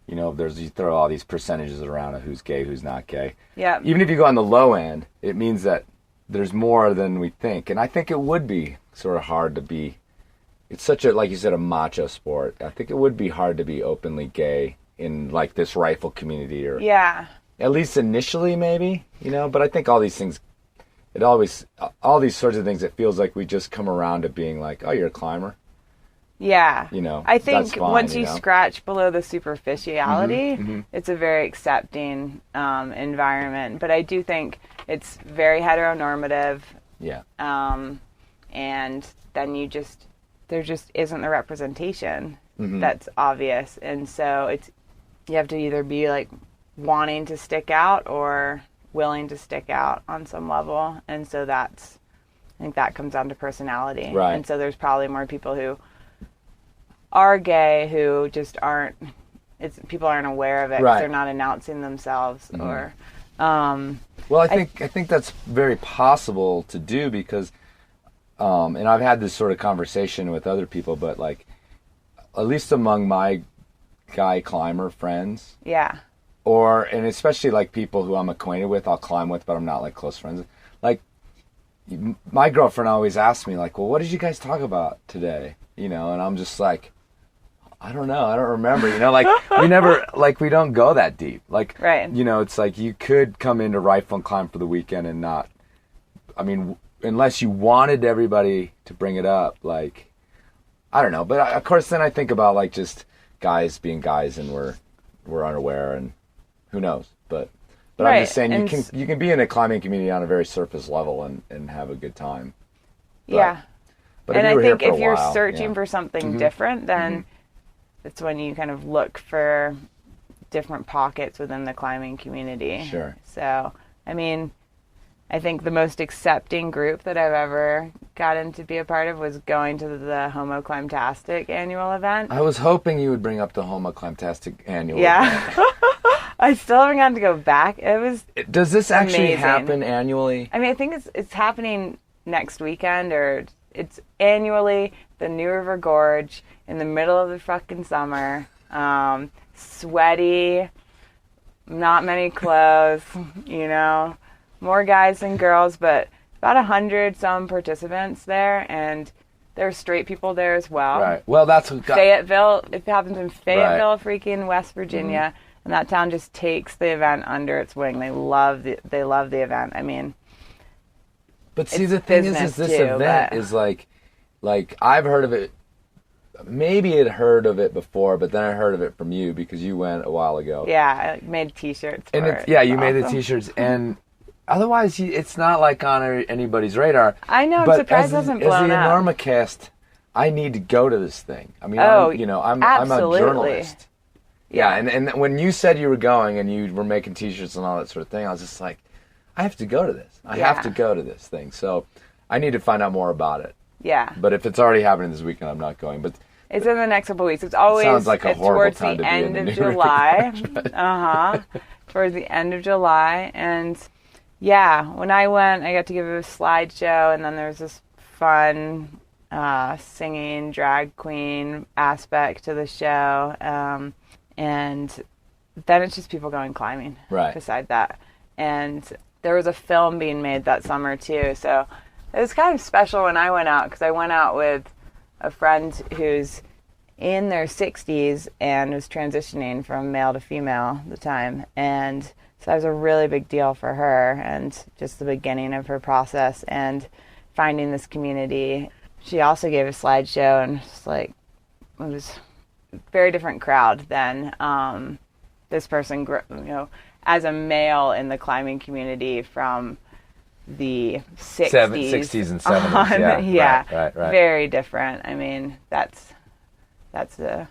S6: you throw all these percentages around of who's gay, who's not gay.
S7: Yeah.
S6: Even if you go on the low end, it means that there's more than we think. And I think it would be sort of hard to be, it's such a, like you said, a macho sport. I think it would be hard to be openly gay in this rifle community, or at least initially maybe, but I think all these things, all these sorts of things, it feels like we just come around to being oh, you're a climber.
S7: Yeah. I think
S6: that's fine,
S7: once you scratch below the superficiality, it's a very accepting environment. But I do think it's very heteronormative.
S6: Yeah.
S7: And then there just isn't the representation
S6: Mm-hmm.
S7: that's obvious. And so you have to either be like wanting to stick out or willing to stick out on some level. And so I think that comes down to personality.
S6: Right.
S7: And so there's probably more people who are gay who just people aren't aware of it 'cause
S6: Right.
S7: they're not announcing themselves or
S6: Well, I think that's very possible to do because, and I've had this sort of conversation with other people, but like, at least among my guy climber friends,
S7: yeah.
S6: and especially like people who I'm acquainted with, I'll climb with, but I'm not like close friends. Like, my girlfriend always asks me like, well, what did you guys talk about today? And I'm just like, I don't know. I don't remember. Like we don't go that deep. Like,
S7: right.
S6: It's like you could come into Rifle and Climb for the weekend and not, I mean, unless you wanted everybody to bring it up, like, I don't know. But of course, then I think about like just guys being guys and we're unaware and who knows. But right. I'm just saying you can be in a climbing community on a very surface level and have a good time.
S7: Yeah.
S6: But
S7: and I think if you're
S6: while,
S7: searching for something different, then it's when you kind of look for different pockets within the climbing community.
S6: Sure.
S7: So, I mean, I think the most accepting group that I've ever gotten to be a part of was going to the Homo Climbtastic annual event.
S6: I was hoping you would bring up the Homo Climbtastic annual event.
S7: I still haven't gotten to go back.
S6: Does this actually
S7: amazing.
S6: Happen annually?
S7: I mean, I think it's happening next weekend, or it's annually the New River Gorge in the middle of the fucking summer. Sweaty, not many clothes, more guys than girls, but about 100 some participants there, and there's straight people there as well.
S6: Right. Well, that's what
S7: Fayetteville. It happens in Fayetteville, freaking West Virginia, and that town just takes the event under its wing. They love the event. I mean,
S6: but see, the thing is this event is like I've heard of it. Maybe I'd heard of it before, but then I heard of it from you because you went a while ago.
S7: Yeah, I made T-shirts.
S6: And you made the T-shirts, and otherwise it's not like on anybody's radar.
S7: I know. I'm surprised it hasn't blown up.
S6: As the Enormocast, I need to go to this thing. I mean, I'm a journalist. Yeah, and when you said you were going and you were making T-shirts and all that sort of thing, I was just like, I have to go to this. I have to go to this thing. So I need to find out more about it.
S7: Yeah.
S6: But if it's already happening this weekend, I'm not going. But
S7: it's in the next couple of weeks. It's always
S6: sounds like a horrible time to be in
S7: towards the end of July. Towards the end of July. And yeah, when I went, I got to give a slideshow, and then there was this fun singing drag queen aspect to the show. And then it's just people going climbing.
S6: Right.
S7: Beside that. And there was a film being made that summer too. So it was kind of special when I went out, because I went out with a friend who's in their 60s and was transitioning from male to female at the time. And so that was a really big deal for her, and just the beginning of her process and finding this community. She also gave a slideshow, and just like, it was a very different crowd than this person, as a male in the climbing community from the 60s
S6: and 70s. Right.
S7: Very different. I mean, that's a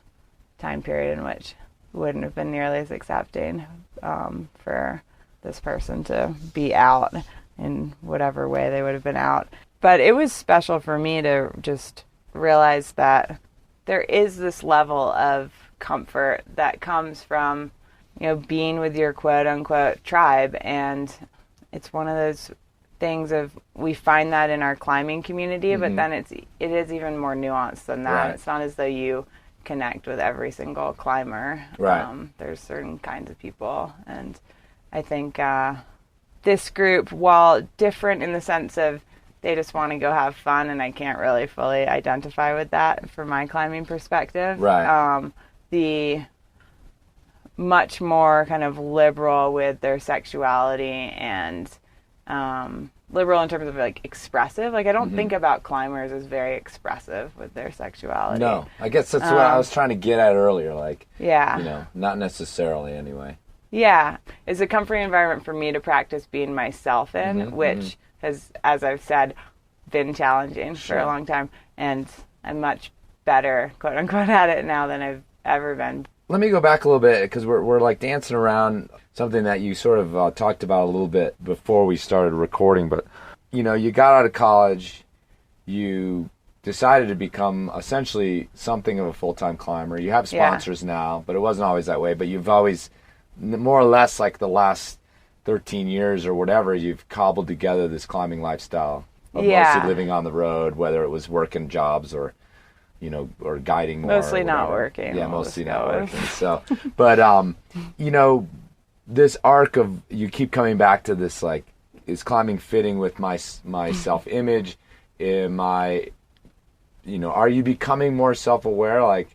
S7: time period in which wouldn't have been nearly as accepting for this person to be out in whatever way they would have been out. But it was special for me to just realize that there is this level of comfort that comes from, being with your quote unquote tribe. And it's one of those things of, we find that in our climbing community, but then it is even more nuanced than that. Right. It's not as though you connect with every single climber.
S6: Right.
S7: There's certain kinds of people, and I think this group, while different in the sense of they just want to go have fun, and I can't really fully identify with that from my climbing perspective.
S6: Right.
S7: The much more kind of liberal with their sexuality, and liberal in terms of like expressive. Like, I don't think about climbers as very expressive with their sexuality.
S6: No, I guess that's what I was trying to get at earlier. Like,
S7: yeah,
S6: not necessarily anyway.
S7: Yeah, it's a comforting environment for me to practice being myself in, which has, as I've said, been challenging for a long time. and I'm much better, quote unquote, at it now than I've ever been.
S6: Let me go back a little bit, because we're like dancing around something that you sort of talked about a little bit before we started recording. But, you know, you got out of college, you decided to become essentially something of a full-time climber. You have sponsors now, but it wasn't always that way. But you've always, more or less like the last 13 years or whatever, you've cobbled together this climbing lifestyle of mostly living on the road, whether it was working jobs or, you know, or guiding more.
S7: Mostly not working.
S6: Yeah, mostly not working. So, but, you know, this arc of, you keep coming back to this, like, is climbing fitting with my self-image? Am I, you know, are you becoming more self-aware? Like,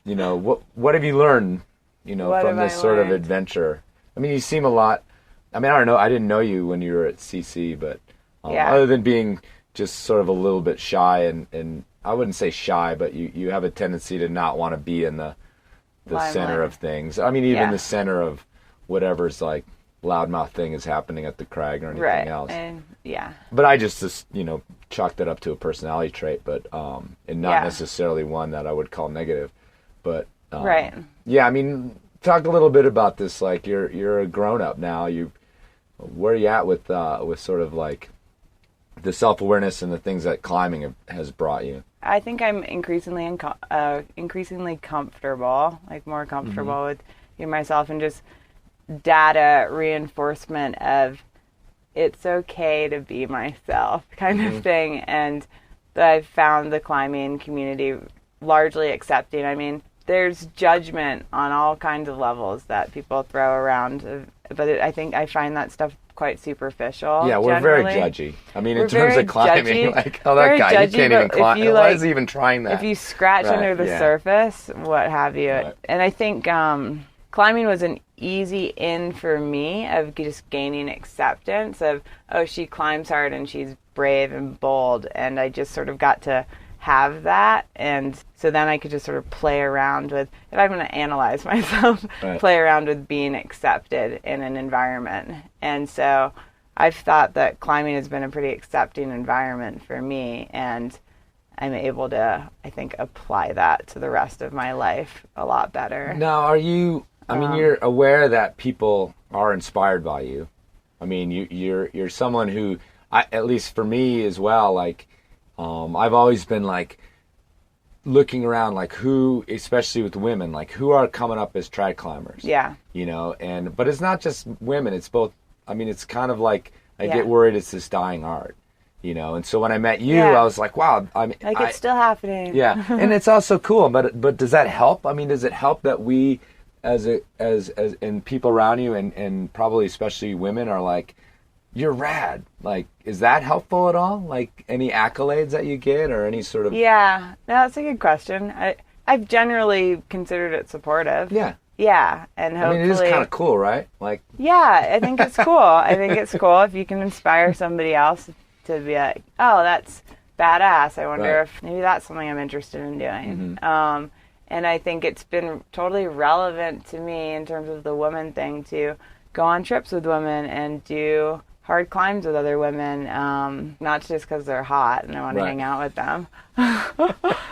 S6: you know, what have you learned, you know, from this sort of adventure? I mean, you seem a lot, I mean, I don't know, I didn't know you when you were at CC, but other than being just sort of a little bit shy and I wouldn't say shy, but you have a tendency to not want to be in the center of things. I mean, even the center of whatever's like loudmouth thing is happening at the crag or anything else. And, but I just, you know, chalked that up to a personality trait, but and not necessarily one that I would call negative. But yeah, I mean, talk a little bit about this. Like, you're a grown up now. Where are you at with sort of like the self-awareness and the things that climbing has brought you?
S7: I think I'm increasingly comfortable, like more comfortable with myself, and just data reinforcement of it's okay to be myself kind of thing. And I've found the climbing community largely accepting. I mean, there's judgment on all kinds of levels that people throw around, but I think I find that stuff quite superficial.
S6: Yeah, we're
S7: generally.
S6: very judgy. I mean, in terms of climbing, like, oh, that
S7: very
S6: guy,
S7: judgy,
S6: he can't even climb. Why is he even trying that?
S7: If you scratch under the surface, what have you. Right. And I think climbing was an easy in for me of just gaining acceptance of, oh, she climbs hard and she's brave and bold. And I just sort of got to have that. And so then I could just sort of play around with, if I'm going to analyze myself, play around with being accepted in an environment. And so I've thought that climbing has been a pretty accepting environment for me. And I'm able to, I think, apply that to the rest of my life a lot better.
S6: Now, are you, I mean, you're aware that people are inspired by you. I mean, you're someone who, at least for me as well, like, I've always been like looking around, like who, especially with women, like who are coming up as trad climbers. Yeah. You know, but it's not just women, it's both. I mean, it's kind of like, I get worried it's this dying art, you know? And so when I met you, I was like, wow. I mean,
S7: like it's still happening.
S6: Yeah. And it's also cool, but does that help? I mean, does it help that we, as and people around you and probably especially women are like, you're rad. Like, is that helpful at all? Like, any accolades that you get or any sort of...
S7: Yeah, no, that's a good question. I've generally considered it supportive.
S6: Yeah.
S7: Yeah, and hopefully...
S6: I mean, it is kind of cool, right? Like...
S7: Yeah, I think it's cool. I think it's cool if you can inspire somebody else to be like, oh, that's badass. I wonder if maybe that's something I'm interested in doing. Mm-hmm. And I think it's been totally relevant to me in terms of the woman thing to go on trips with women and do hard climbs with other women, not just because they're hot and I want to hang out with them,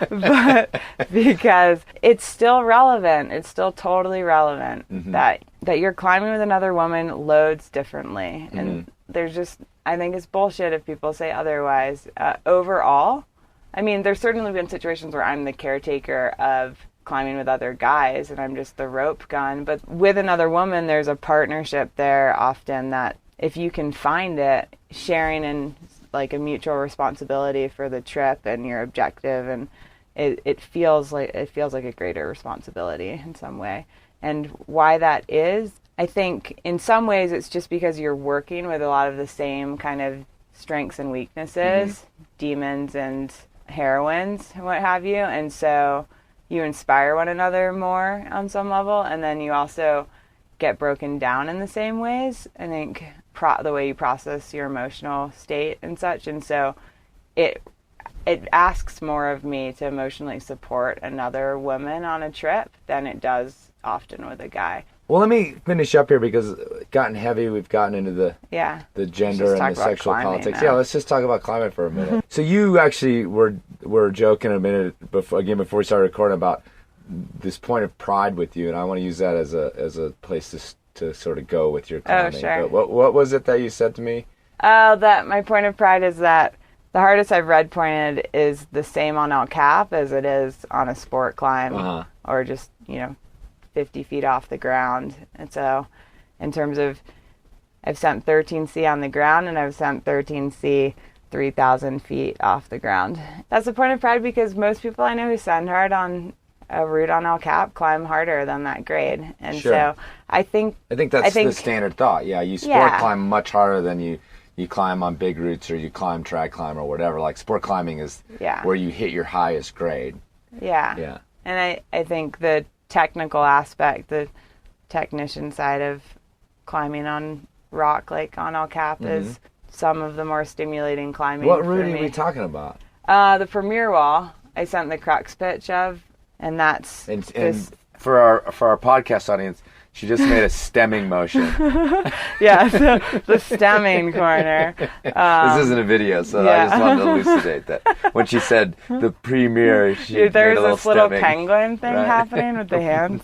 S7: but because it's still relevant. It's still totally relevant that you're climbing with another woman loads differently. And there's just, I think it's bullshit if people say otherwise. Overall, I mean, there's certainly been situations where I'm the caretaker of climbing with other guys and I'm just the rope gun. But with another woman, there's a partnership there often that if you can find it, sharing in like a mutual responsibility for the trip and your objective, and it feels like a greater responsibility in some way. And why that is, I think in some ways it's just because you're working with a lot of the same kind of strengths and weaknesses, demons and heroines and what have you, and so you inspire one another more on some level, and then you also get broken down in the same ways. I think the way you process your emotional state and such, and so it asks more of me to emotionally support another woman on a trip than it does often with a guy.
S6: Well, let me finish up here because it's gotten heavy. We've gotten into the gender and the sexual politics. Now. Yeah, let's just talk about climate for a minute. So you actually were joking a minute before we started recording about this point of pride with you, and I want to use that as a place to sort of go with your climbing.
S7: Oh, sure.
S6: But what was it that you said to me?
S7: That my point of pride is that the hardest I've red pointed is the same on El Cap as it is on a sport climb or just 50 feet off the ground. And so in terms of, I've sent 13C on the ground and I've sent 13C 3,000 feet off the ground. That's a point of pride because most people I know who send hard on a route on El Cap climb harder than that grade. And so I think that's the standard thought. Yeah, you sport climb much harder than you climb on big routes or you climb trad climb or whatever. Like sport climbing is where you hit your highest grade. Yeah. And I think the technical aspect, the technician side of climbing on rock like on El Cap is some of the more stimulating climbing. What route are we talking about? The Premier Wall. I sent the crux pitch of, and that's and for our podcast audience. She just made a stemming motion. So the stemming corner. This isn't a video, so I just wanted to elucidate that. When she said the premier, she there was this little penguin thing happening with the hands.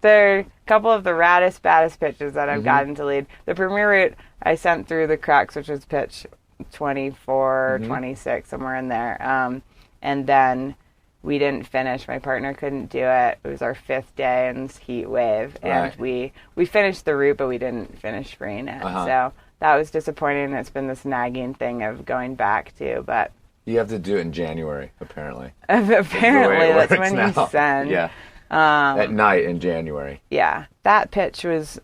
S7: There are a couple of the baddest pitches that I've gotten to lead. The premier route I sent through the crux, which was pitch 24, 26, somewhere in there. And then we didn't finish. My partner couldn't do it. It was our 5th day in this heat wave. And we finished the route, but we didn't finish freeing it. So that was disappointing. It's been this nagging thing of going back to, but... You have to do it in January, apparently. Apparently, that's when you send. Yeah. At night in January. Yeah. That pitch was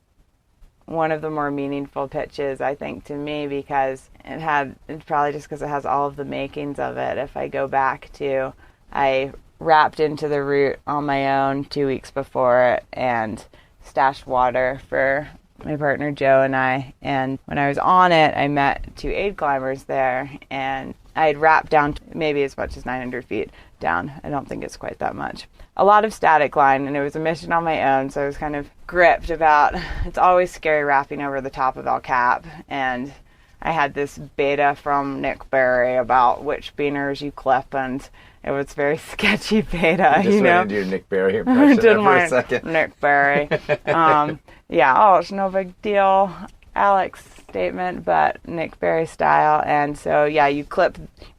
S7: one of the more meaningful pitches, I think, to me, because it's probably just because it has all of the makings of it. If I go back to... I wrapped into the route on my own 2 weeks before it and stashed water for my partner Joe and I. And when I was on it, I met 2 aid climbers there, and I had wrapped down maybe as much as 900 feet down. I don't think it's quite that much. A lot of static line, and it was a mission on my own, so I was kind of gripped about, it's always scary wrapping over the top of El Cap, and I had this beta from Nick Berry about which beaners you clip, and it was very sketchy beta, you know. Went into your Nick Berry impression for a second. Nick Berry. It's no big deal, Alex statement, but Nick Berry style. And so, you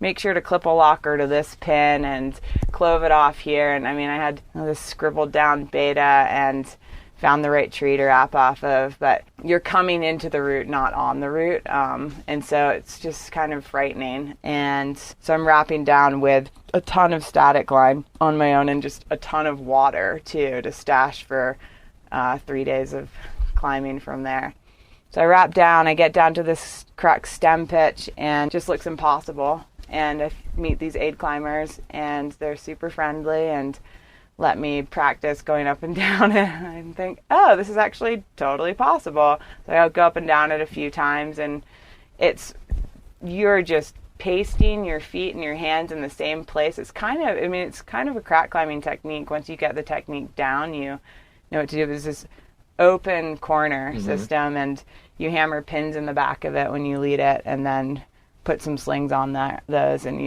S7: make sure to clip a locker to this pin and clove it off here. And I mean, I had this scribbled down beta and found the right tree to wrap off of, but you're coming into the route, not on the route. And so it's just kind of frightening. And so I'm wrapping down with a ton of static line on my own and just a ton of water too to stash for 3 days of climbing from there. So I wrap down, I get down to this crux stem pitch and it just looks impossible. And I meet these aid climbers and they're super friendly and let me practice going up and down it. And I think, this is actually totally possible. So I'll go up and down it a few times, and you're just pasting your feet and your hands in the same place. It's kind of a crack climbing technique. Once you get the technique down, you know what to do. There's this open corner system, and you hammer pins in the back of it when you lead it, and then put some slings on those, and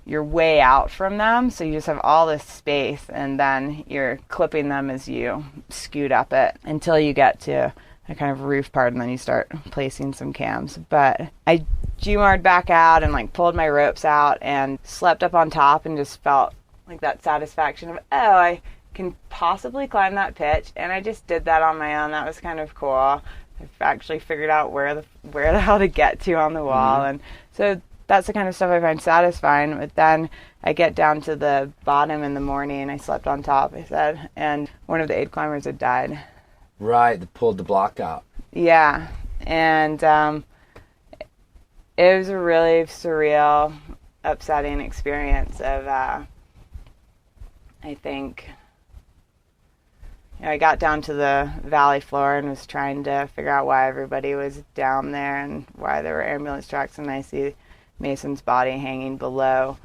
S7: you're way out from them, so you just have all this space, and then you're clipping them as you scoot up it until you get to a kind of roof part, and then you start placing some cams. But I GMR'd back out and pulled my ropes out and slept up on top and just felt like that satisfaction of, I can possibly climb that pitch, and I just did that on my own. That was kind of cool. I've actually figured out where the hell to get to on the wall, and so that's the kind of stuff I find satisfying. But then I get down to the bottom in the morning. I slept on top, I said, and one of the aid climbers had died. Right, they pulled the block out. Yeah, and it was a really surreal, upsetting experience of, I think, I got down to the valley floor and was trying to figure out why everybody was down there and why there were ambulance trucks, and I see Mason's body hanging below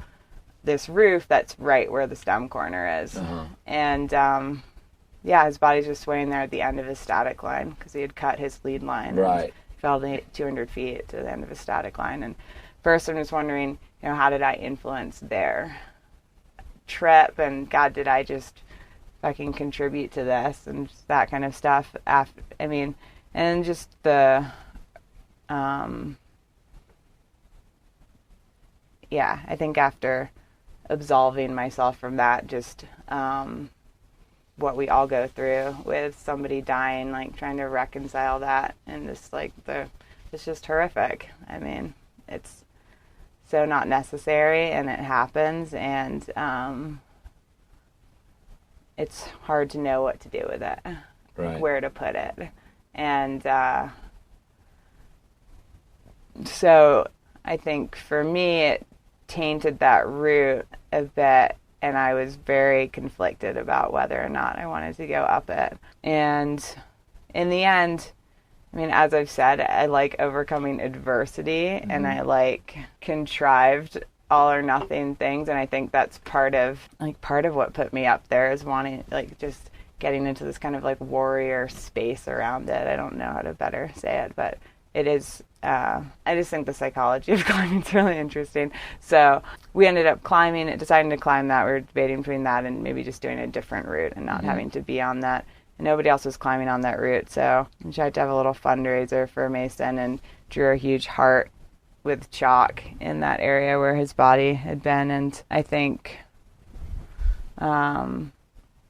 S7: this roof that's right where the stem corner is. And yeah, his body's just swaying there at the end of his static line because he had cut his lead line.
S6: Right.
S7: Fell 200 feet to the end of his static line. And first I'm just wondering, how did I influence their trip? And God, did I just fucking contribute to this? And just that kind of stuff. And just the, I think after absolving myself from that, just what we all go through with somebody dying, like trying to reconcile that, and just like it's just horrific. I mean, it's so not necessary, and it happens, and it's hard to know what to do with it,
S6: right.
S7: Where to put it, and so I think for me it tainted that route a bit, and I was very conflicted about whether or not I wanted to go up it. And in the end, I mean, as I've said, I like overcoming adversity, and I like contrived all or nothing things, and I think that's part of what put me up there is wanting, like, just getting into this kind of like warrior space around it. I don't know how to better say it, but it is, I just think the psychology of climbing is really interesting. So we ended up deciding to climb that. We were debating between that and maybe just doing a different route and not having to be on that. And nobody else was climbing on that route. So we tried to have a little fundraiser for Mason and drew a huge heart with chalk in that area where his body had been. And I think,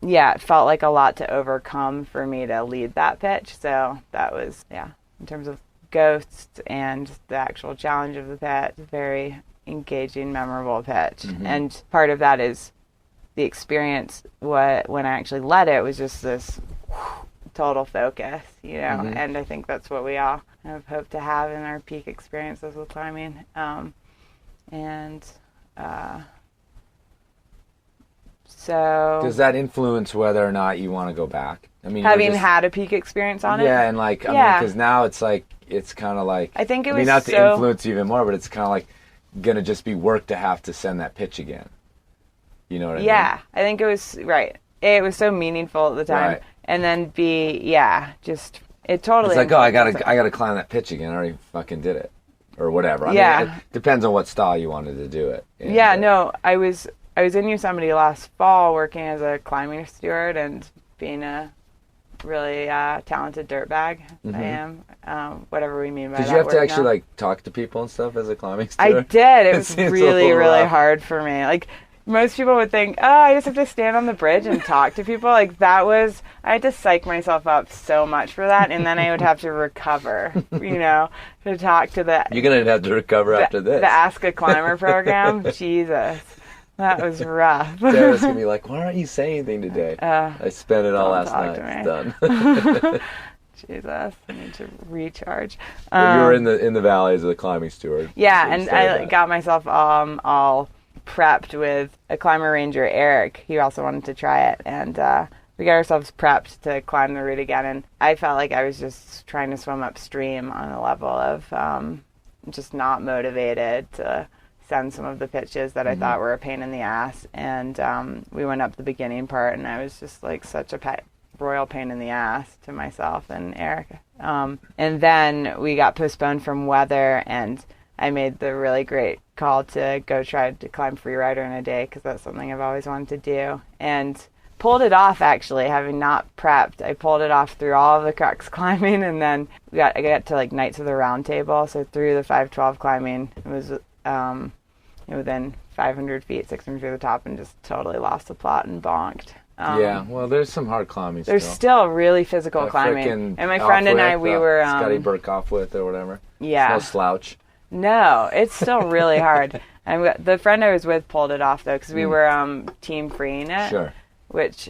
S7: it felt like a lot to overcome for me to lead that pitch. So that was, in terms of ghosts and the actual challenge of the pitch, very engaging, memorable pitch. And part of that is the experience. When I actually led it was just this total focus, and I think that's what we all have hoped to have in our peak experiences with climbing. So
S6: does that influence whether or not you want to go back? I mean,
S7: having had a peak experience on it?
S6: Yeah, and like, I mean, because now it's like, it's kind of like,
S7: I think it was
S6: not to influence you even more, but it's kind of like going to just be work to have to send that pitch again. You know what I mean?
S7: Yeah, I think it was, right. It was so meaningful at the time.
S6: Right.
S7: And then just, it totally.
S6: It's like, I gotta climb that pitch again. I already fucking did it. Or whatever. I mean, it depends on what style you wanted to do it. And,
S7: I was in Yosemite last fall working as a climbing steward and being a really talented dirtbag. I am, whatever we mean by that.
S6: Did you have to actually like talk to people and stuff as a climbing steward?
S7: I did. It was really, really hard for me. Like, most people would think, I just have to stand on the bridge and talk to people. Like, I had to psych myself up so much for that, and then I would have to recover, to talk to the...
S6: You're going to have to recover after this.
S7: The Ask a Climber program. Jesus. That was rough.
S6: Sarah's going to be like, why aren't you saying anything today? I spent it all last night. It's done.
S7: Jesus, I need to recharge.
S6: You were in the valley as a climbing steward.
S7: Yeah, and I got myself all prepped with a climber ranger, Eric. He also wanted to try it, and we got ourselves prepped to climb the route again. And I felt like I was just trying to swim upstream on a level of just not motivated to send some of the pitches that I thought were a pain in the ass. And we went up the beginning part, and I was just like such a royal pain in the ass to myself and Eric. And then we got postponed from weather, and I made the really great call to go try to climb Freerider in a day, because that's something I've always wanted to do, and pulled it off. Actually, having not prepped, I pulled it off through all of the crux climbing, and then I got to like Knights of the Round Table, so through the 512 climbing, it was within 500 feet, 600 feet of the top, and just totally lost the plot and bonked.
S6: Well, there's some hard climbing.
S7: There's still really physical climbing, and my friend and I, we were
S6: Scotty Burkhoff with or whatever.
S7: Yeah,
S6: it's no slouch.
S7: No, it's still really hard. And the friend I was with pulled it off, though, because we were team freeing it.
S6: Sure.
S7: Which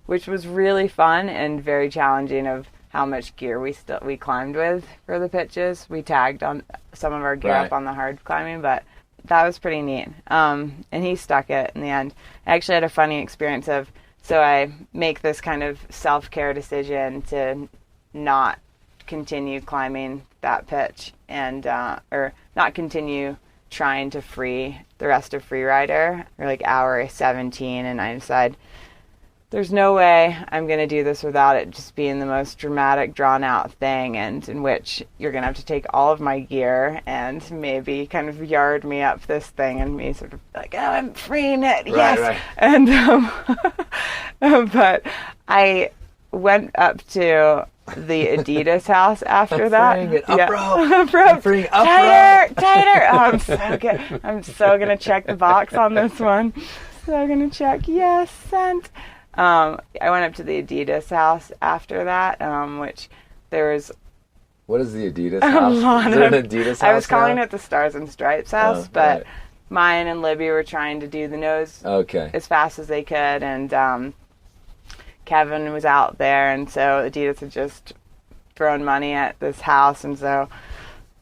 S7: was really fun and very challenging of how much gear we climbed with for the pitches. We tagged on some of our gear up on the hard climbing, but that was pretty neat. And he stuck it in the end. I actually had a funny experience so I make this kind of self-care decision to not continue climbing that pitch and or not continue trying to free the rest of Freerider. We're like hour 17, and I decide there's no way I'm going to do this without it just being the most dramatic, drawn-out thing, and in which you're going to have to take all of my gear and maybe kind of yard me up this thing, and me sort of like, oh, I'm freeing it, yes.
S6: Right.
S7: And but I went up to the Adidas house after that.
S6: Freeing it. Up rope.
S7: Up rope.
S6: Freeing up
S7: tighter. Oh, I'm so good. I'm so going to check the box on this one. So going to check. Yes, sent. I went up to the Adidas house after that, which there was
S6: What is the Adidas house? Is there an Adidas house?
S7: I was calling
S6: now?
S7: it the Stars and Stripes house, but
S6: right.
S7: Mayan and Libby were trying to do the nose as fast as they could, and Kevin was out there, and so Adidas had just thrown money at this house, and so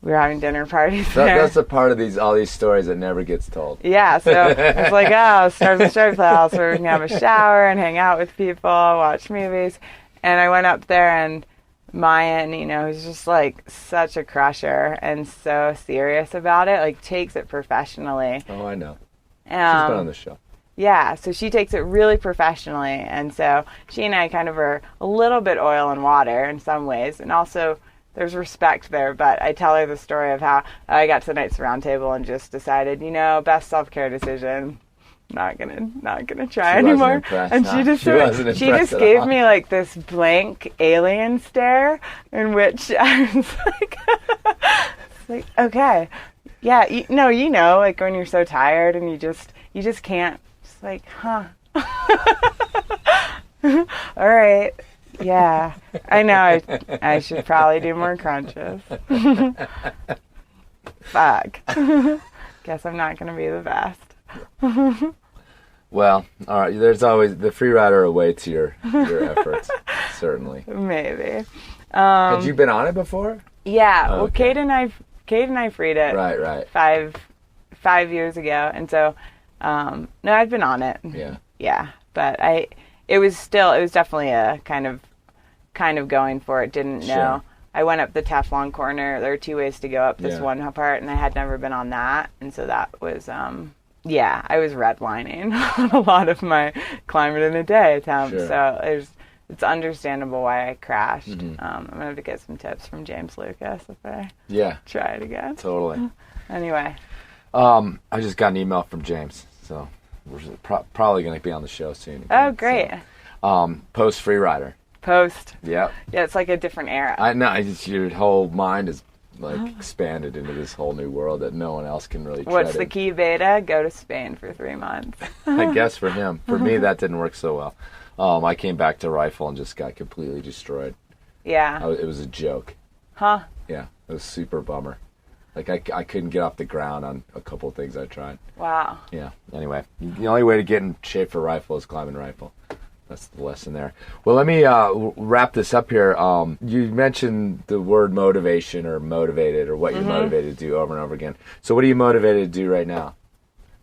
S7: we were having dinner parties there.
S6: That's a part of all these stories that never gets told.
S7: Yeah, so it's like, oh, Stars and Stripes house, where we can have a shower and hang out with people, watch movies. And I went up there, and Mayan, who's just like such a crusher and so serious about it, like takes it professionally.
S6: Oh, I know. She's been on the show.
S7: Yeah, so she takes it really professionally, and so she and I kind of are a little bit oil and water in some ways, and also there's respect there. But I tell her the story of how I got to the Knights Roundtable and just decided, best self-care decision, not gonna try anymore. And she just gave me like this blank alien stare, in which I was like, it's like, okay, yeah, like when you're so tired and you just can't. Like, huh. All right. Yeah. I know I should probably do more crunches. Fuck. Guess I'm not going to be the best.
S6: Well, all right. There's always the free rider away to your efforts, certainly.
S7: Maybe.
S6: Had you been on it before?
S7: Yeah. Well, Kate and I freed it.
S6: Right.
S7: 5 years ago, and so no, I'd been on it. Yeah, but it was definitely a kind of going for it. Didn't know.
S6: Sure.
S7: I went up the Teflon corner. There are 2 ways to go up this one part, and I had never been on that, and so that was I was redlining on a lot of my climb it in a day attempts.
S6: Sure.
S7: So it's understandable why I crashed.
S6: Mm-hmm.
S7: I'm gonna have to get some tips from James Lucas if I try it again.
S6: Totally.
S7: Anyway.
S6: I just got an email from James, so we're probably going to be on the show soon again.
S7: Oh, great.
S6: So, post free rider.
S7: Post.
S6: Yep.
S7: Yeah, it's like a different era.
S6: I know. Your whole mind is like expanded into this whole new world that no one else can really.
S7: What's the key beta? Go to Spain for 3 months.
S6: I guess for him. For me, that didn't work so well. I came back to rifle and just got completely destroyed.
S7: Yeah.
S6: It was a joke.
S7: Huh?
S6: Yeah, it was a super bummer. Like, I couldn't get off the ground on a couple of things I tried.
S7: Wow.
S6: Yeah. Anyway, the only way to get in shape for rifle is climbing rifle. That's the lesson there. Well, let me wrap this up here. You mentioned the word motivation or motivated or what you're motivated to do over and over again. So what are you motivated to do right now?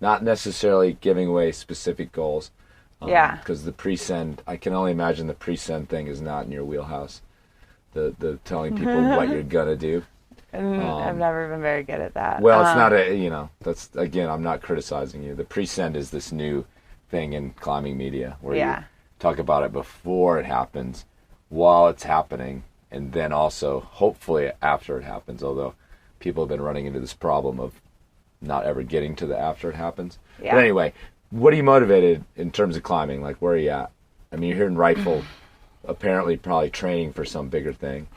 S6: Not necessarily giving away specific goals. Because the pre-send, I can only imagine the pre-send thing is not in your wheelhouse. The telling people what you're going to do.
S7: I've never been very good at that.
S6: Well, it's not that's, again, I'm not criticizing you. The pre-send is this new thing in climbing media where you talk about it before it happens, while it's happening, and then also, hopefully, after it happens, although people have been running into this problem of not ever getting to the after it happens.
S7: Yeah.
S6: But anyway, what are you motivated in terms of climbing? Like, where are you at? I mean, you're here in rifle, apparently probably training for some bigger thing.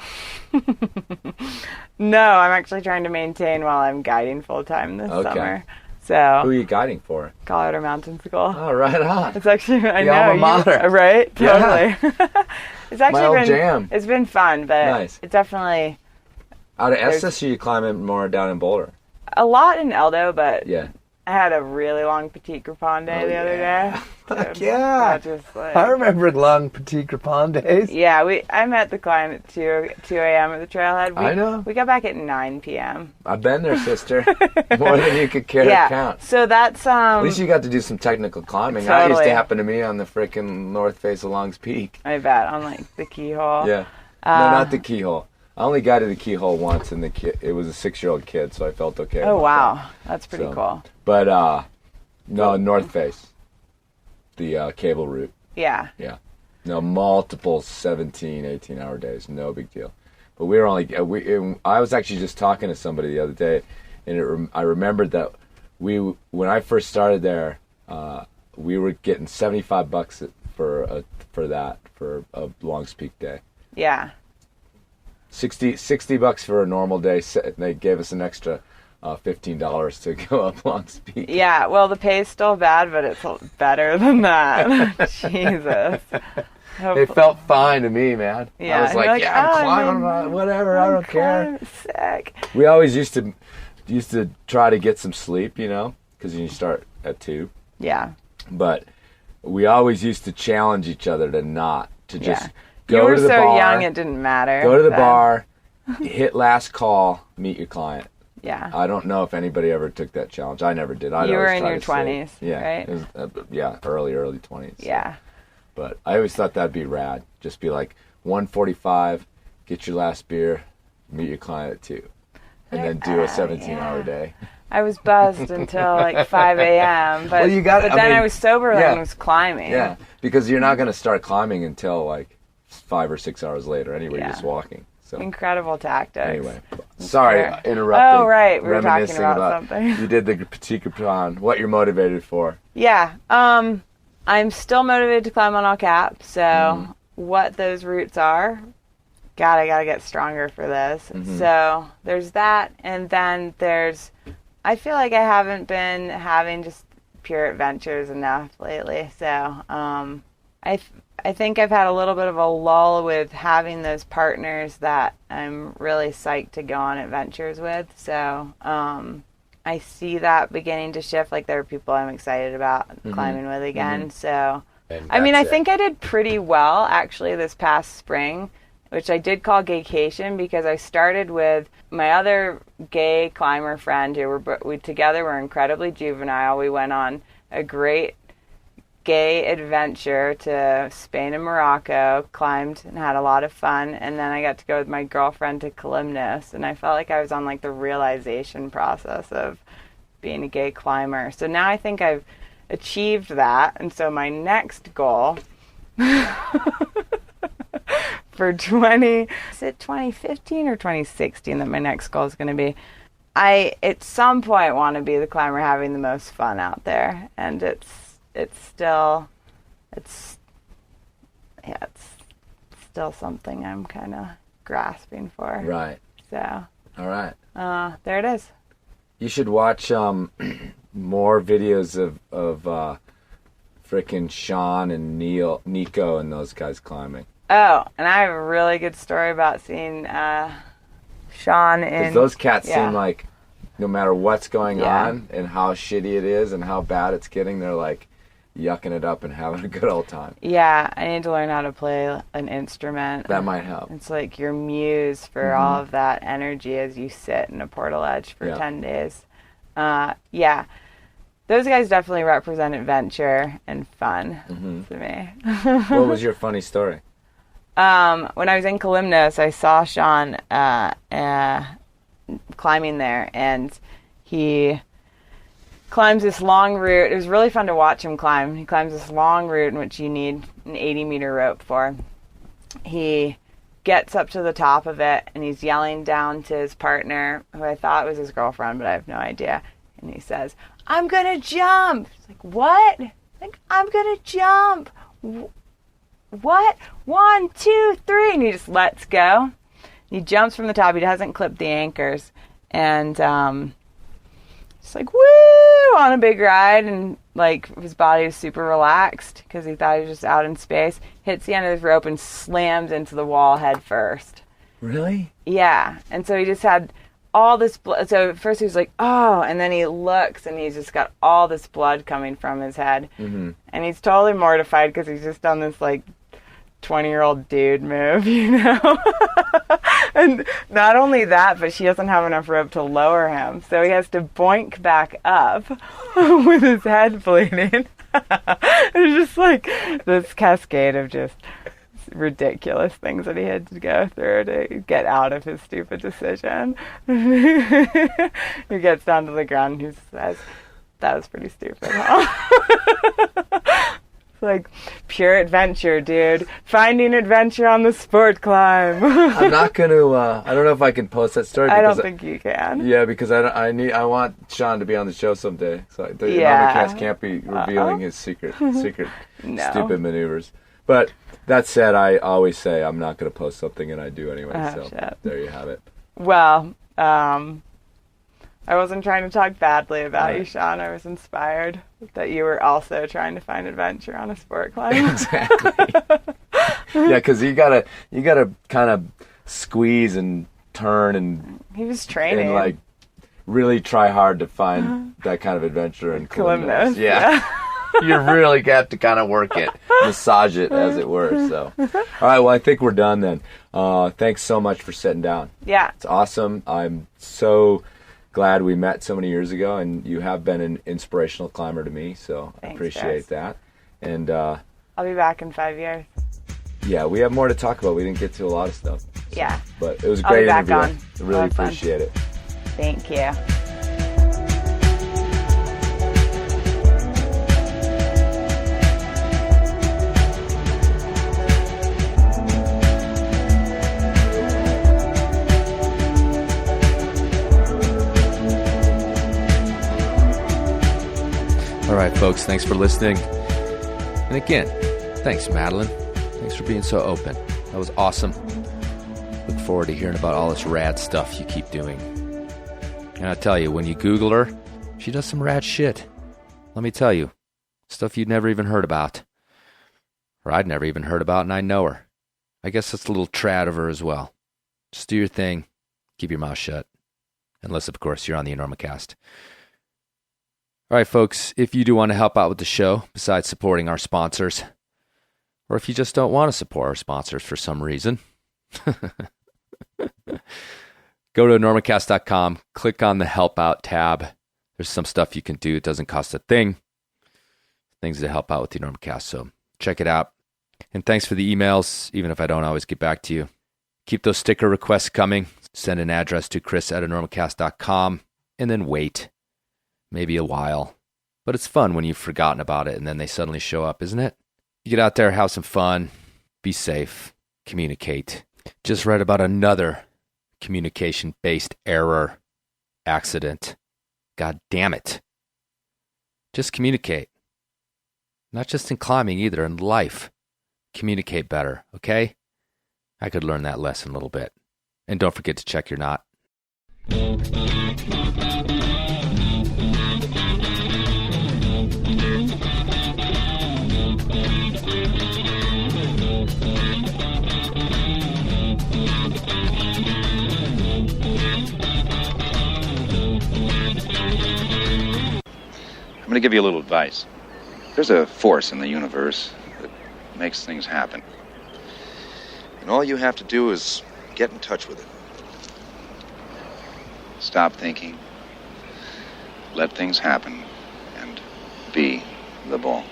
S7: No, I'm actually trying to maintain while I'm guiding full-time this summer. So
S6: who are you guiding for?
S7: Colorado Mountain School.
S6: Oh, right on.
S7: It's actually, I
S6: the
S7: know.
S6: Alma mater.
S7: Right? Totally.
S6: Yeah.
S7: It's actually
S6: my old jam.
S7: It's been fun, but
S6: nice.
S7: It's definitely...
S6: Out of Estes, you climbing more down in Boulder?
S7: A lot in Eldo, but
S6: yeah.
S7: I had a really long Petit Grippon day the other day.
S6: Fuck yeah.
S7: Just like,
S6: I remember long Petit Grippon days.
S7: Yeah, I met the climb at 2 a.m. at the trailhead.
S6: I know.
S7: We got back at 9 p.m.
S6: I've been there, sister. More than you could care to count.
S7: So that's...
S6: At least you got to do some technical climbing.
S7: Totally.
S6: That used to happen to me on the frickin' north face of Long's Peak.
S7: I bet, on like the keyhole.
S6: Yeah. No, not the keyhole. I only guided the keyhole once, and it was a 6-year-old kid, so I felt okay.
S7: Oh, wow. That's pretty cool.
S6: But, no, North Face. The cable route.
S7: Yeah.
S6: Yeah. No, multiple 17, 18-hour days, no big deal. But we were only, I was actually just talking to somebody the other day, and I remembered that when I first started there, we were getting $75 for a Longs Peak day.
S7: Yeah.
S6: $60 for a normal day. They gave us an extra $15 to go up Longs Peak.
S7: Yeah, well, the pay's still bad, but it's better than that. Jesus.
S6: It felt fine to me, man.
S7: Yeah,
S6: I was like, I'm climbing, whatever, I don't care.
S7: Sick.
S6: We always used to try to get some sleep, because you start at 2.
S7: Yeah.
S6: But we always used to challenge each other to just go
S7: you were
S6: to the
S7: so
S6: bar.
S7: Young, it didn't matter.
S6: Go to the bar, hit last call, meet your client.
S7: Yeah.
S6: I don't know if anybody ever took that challenge. I never did.
S7: You were in your 20s, right?
S6: It was, early 20s.
S7: Yeah.
S6: But I always thought that'd be rad. Just be like 1:45, get your last beer, meet your client at 2, and then do a 17-hour day.
S7: I was buzzed until like 5 a.m. But, I was sober and was climbing.
S6: Yeah, because you're not going to start climbing until like 5 or 6 hours later anyway, just walking. So
S7: incredible tactics.
S6: Anyway, sorry, interrupting.
S7: Oh, right. We were talking about something.
S6: You did the Petit Capron, what you're motivated for.
S7: Yeah. I'm still motivated to climb on all caps. So what those routes are, I got to get stronger for this. Mm-hmm. So there's that. And then I feel like I haven't been having just pure adventures enough lately. So I think I've had a little bit of a lull with having those partners that I'm really psyched to go on adventures with. So I see that beginning to shift. Like there are people I'm excited about climbing with again. So I think I did pretty well actually this past spring, which I did call gaycation because I started with my other gay climber friend who we together were incredibly juvenile. We went on a great gay adventure to Spain and Morocco, climbed and had a lot of fun, and then I got to go with my girlfriend to Kalymnos, and I felt like I was on like the realization process of being a gay climber. So now I think I've achieved that, and so my next goal for 2015 or 2016 that my next goal is going to be, I at some point want to be the climber having the most fun out there, and it's still something I'm kind of grasping for.
S6: Right.
S7: So.
S6: All right.
S7: There it is.
S6: You should watch more videos of frickin' Sean and Nico and those guys climbing.
S7: Oh, and I have a really good story about seeing Sean in.
S6: Because those cats seem like no matter what's going on and how shitty it is and how bad it's getting, they're like yucking it up and having a good old time.
S7: Yeah, I need to learn how to play an instrument.
S6: That might help.
S7: It's like your muse for all of that energy as you sit in a portal edge for 10 days. Yeah, those guys definitely represent adventure and fun to me.
S6: What was your funny story?
S7: When I was in Kalymnos, I saw Sean climbing there, and he climbs this long route. It was really fun to watch him climb. He climbs this long route in which you need an 80-meter rope for. He gets up to the top of it, and he's yelling down to his partner, who I thought was his girlfriend, but I have no idea. And he says, "I'm going to jump." He's like, "What?" Like, "I'm going to jump." What? 1, 2, 3. And he just lets go. He jumps from the top. He hasn't clipped the anchors. And just like, woo, on a big ride. And like his body was super relaxed because he thought he was just out in space. Hits the end of his rope and slams into the wall head first.
S6: Really?
S7: Yeah. And so he just had all this blood. So at first he was like, oh, and then he looks and he's just got all this blood coming from his head. Mm-hmm. And he's totally mortified because he's just done this like 20-year-old dude move, you know? And not only that, but she doesn't have enough rope to lower him. So he has to boink back up with his head bleeding. It's just like this cascade of just ridiculous things that he had to go through to get out of his stupid decision. He gets down to the ground and he says, "That was pretty stupid, huh?" Like, pure adventure, dude. Finding adventure on the sport climb.
S6: I'm not going to, I don't know if I can post that story.
S7: I don't think you can.
S6: Yeah, because I want Sean to be on the show someday. So the Enormocast can't be revealing his secret stupid maneuvers. But that said, I always say I'm not going to post something, and I do anyway. So
S7: shit.
S6: There you have it.
S7: Well, I wasn't trying to talk badly about you, Sean. I was inspired that you were also trying to find adventure on a sport climb.
S6: Exactly. Yeah, because you gotta kind of squeeze and turn and
S7: he was training
S6: and like really try hard to find that kind of adventure in Columbus. Yeah. You really got to kind of work it, massage it, as it were. So, all right. Well, I think we're done then. Thanks so much for sitting down.
S7: Yeah,
S6: it's awesome. I'm so glad we met so many years ago, and you have been an inspirational climber to me, so I appreciate that. And
S7: I'll be back in 5 years.
S6: Yeah, we have more to talk about. We didn't get to a lot of stuff.
S7: Yeah.
S6: But it was a great interview.
S7: I
S6: really appreciate it.
S7: Thank you.
S6: All right, folks, thanks for listening. And again, thanks, Madaleine. Thanks for being so open. That was awesome. Look forward to hearing about all this rad stuff you keep doing. And I tell you, when you Google her, she does some rad shit. Let me tell you, stuff you'd never even heard about. Or I'd never even heard about, and I know her. I guess that's a little trad of her as well. Just do your thing. Keep your mouth shut. Unless, of course, you're on the Enormocast. All right, folks, if you do want to help out with the show, besides supporting our sponsors, or if you just don't want to support our sponsors for some reason, go to enormocast.com, click on the Help Out tab. There's some stuff you can do. It doesn't cost a thing. Things to help out with the Enormocast, so check it out. And thanks for the emails, even if I don't always get back to you. Keep those sticker requests coming. Send an address to chris@enormocast.com, and then wait. Maybe a while. But it's fun when you've forgotten about it and then they suddenly show up, isn't it? You get out there, have some fun, be safe, communicate. Just read about another communication-based error, accident. God damn it. Just communicate. Not just in climbing either, in life. Communicate better, okay? I could learn that lesson a little bit. And don't forget to check your knot.
S8: I'm going to give you a little advice. There's a force in the universe that makes things happen. And all you have to do is get in touch with it. Stop thinking, let things happen, and be the ball.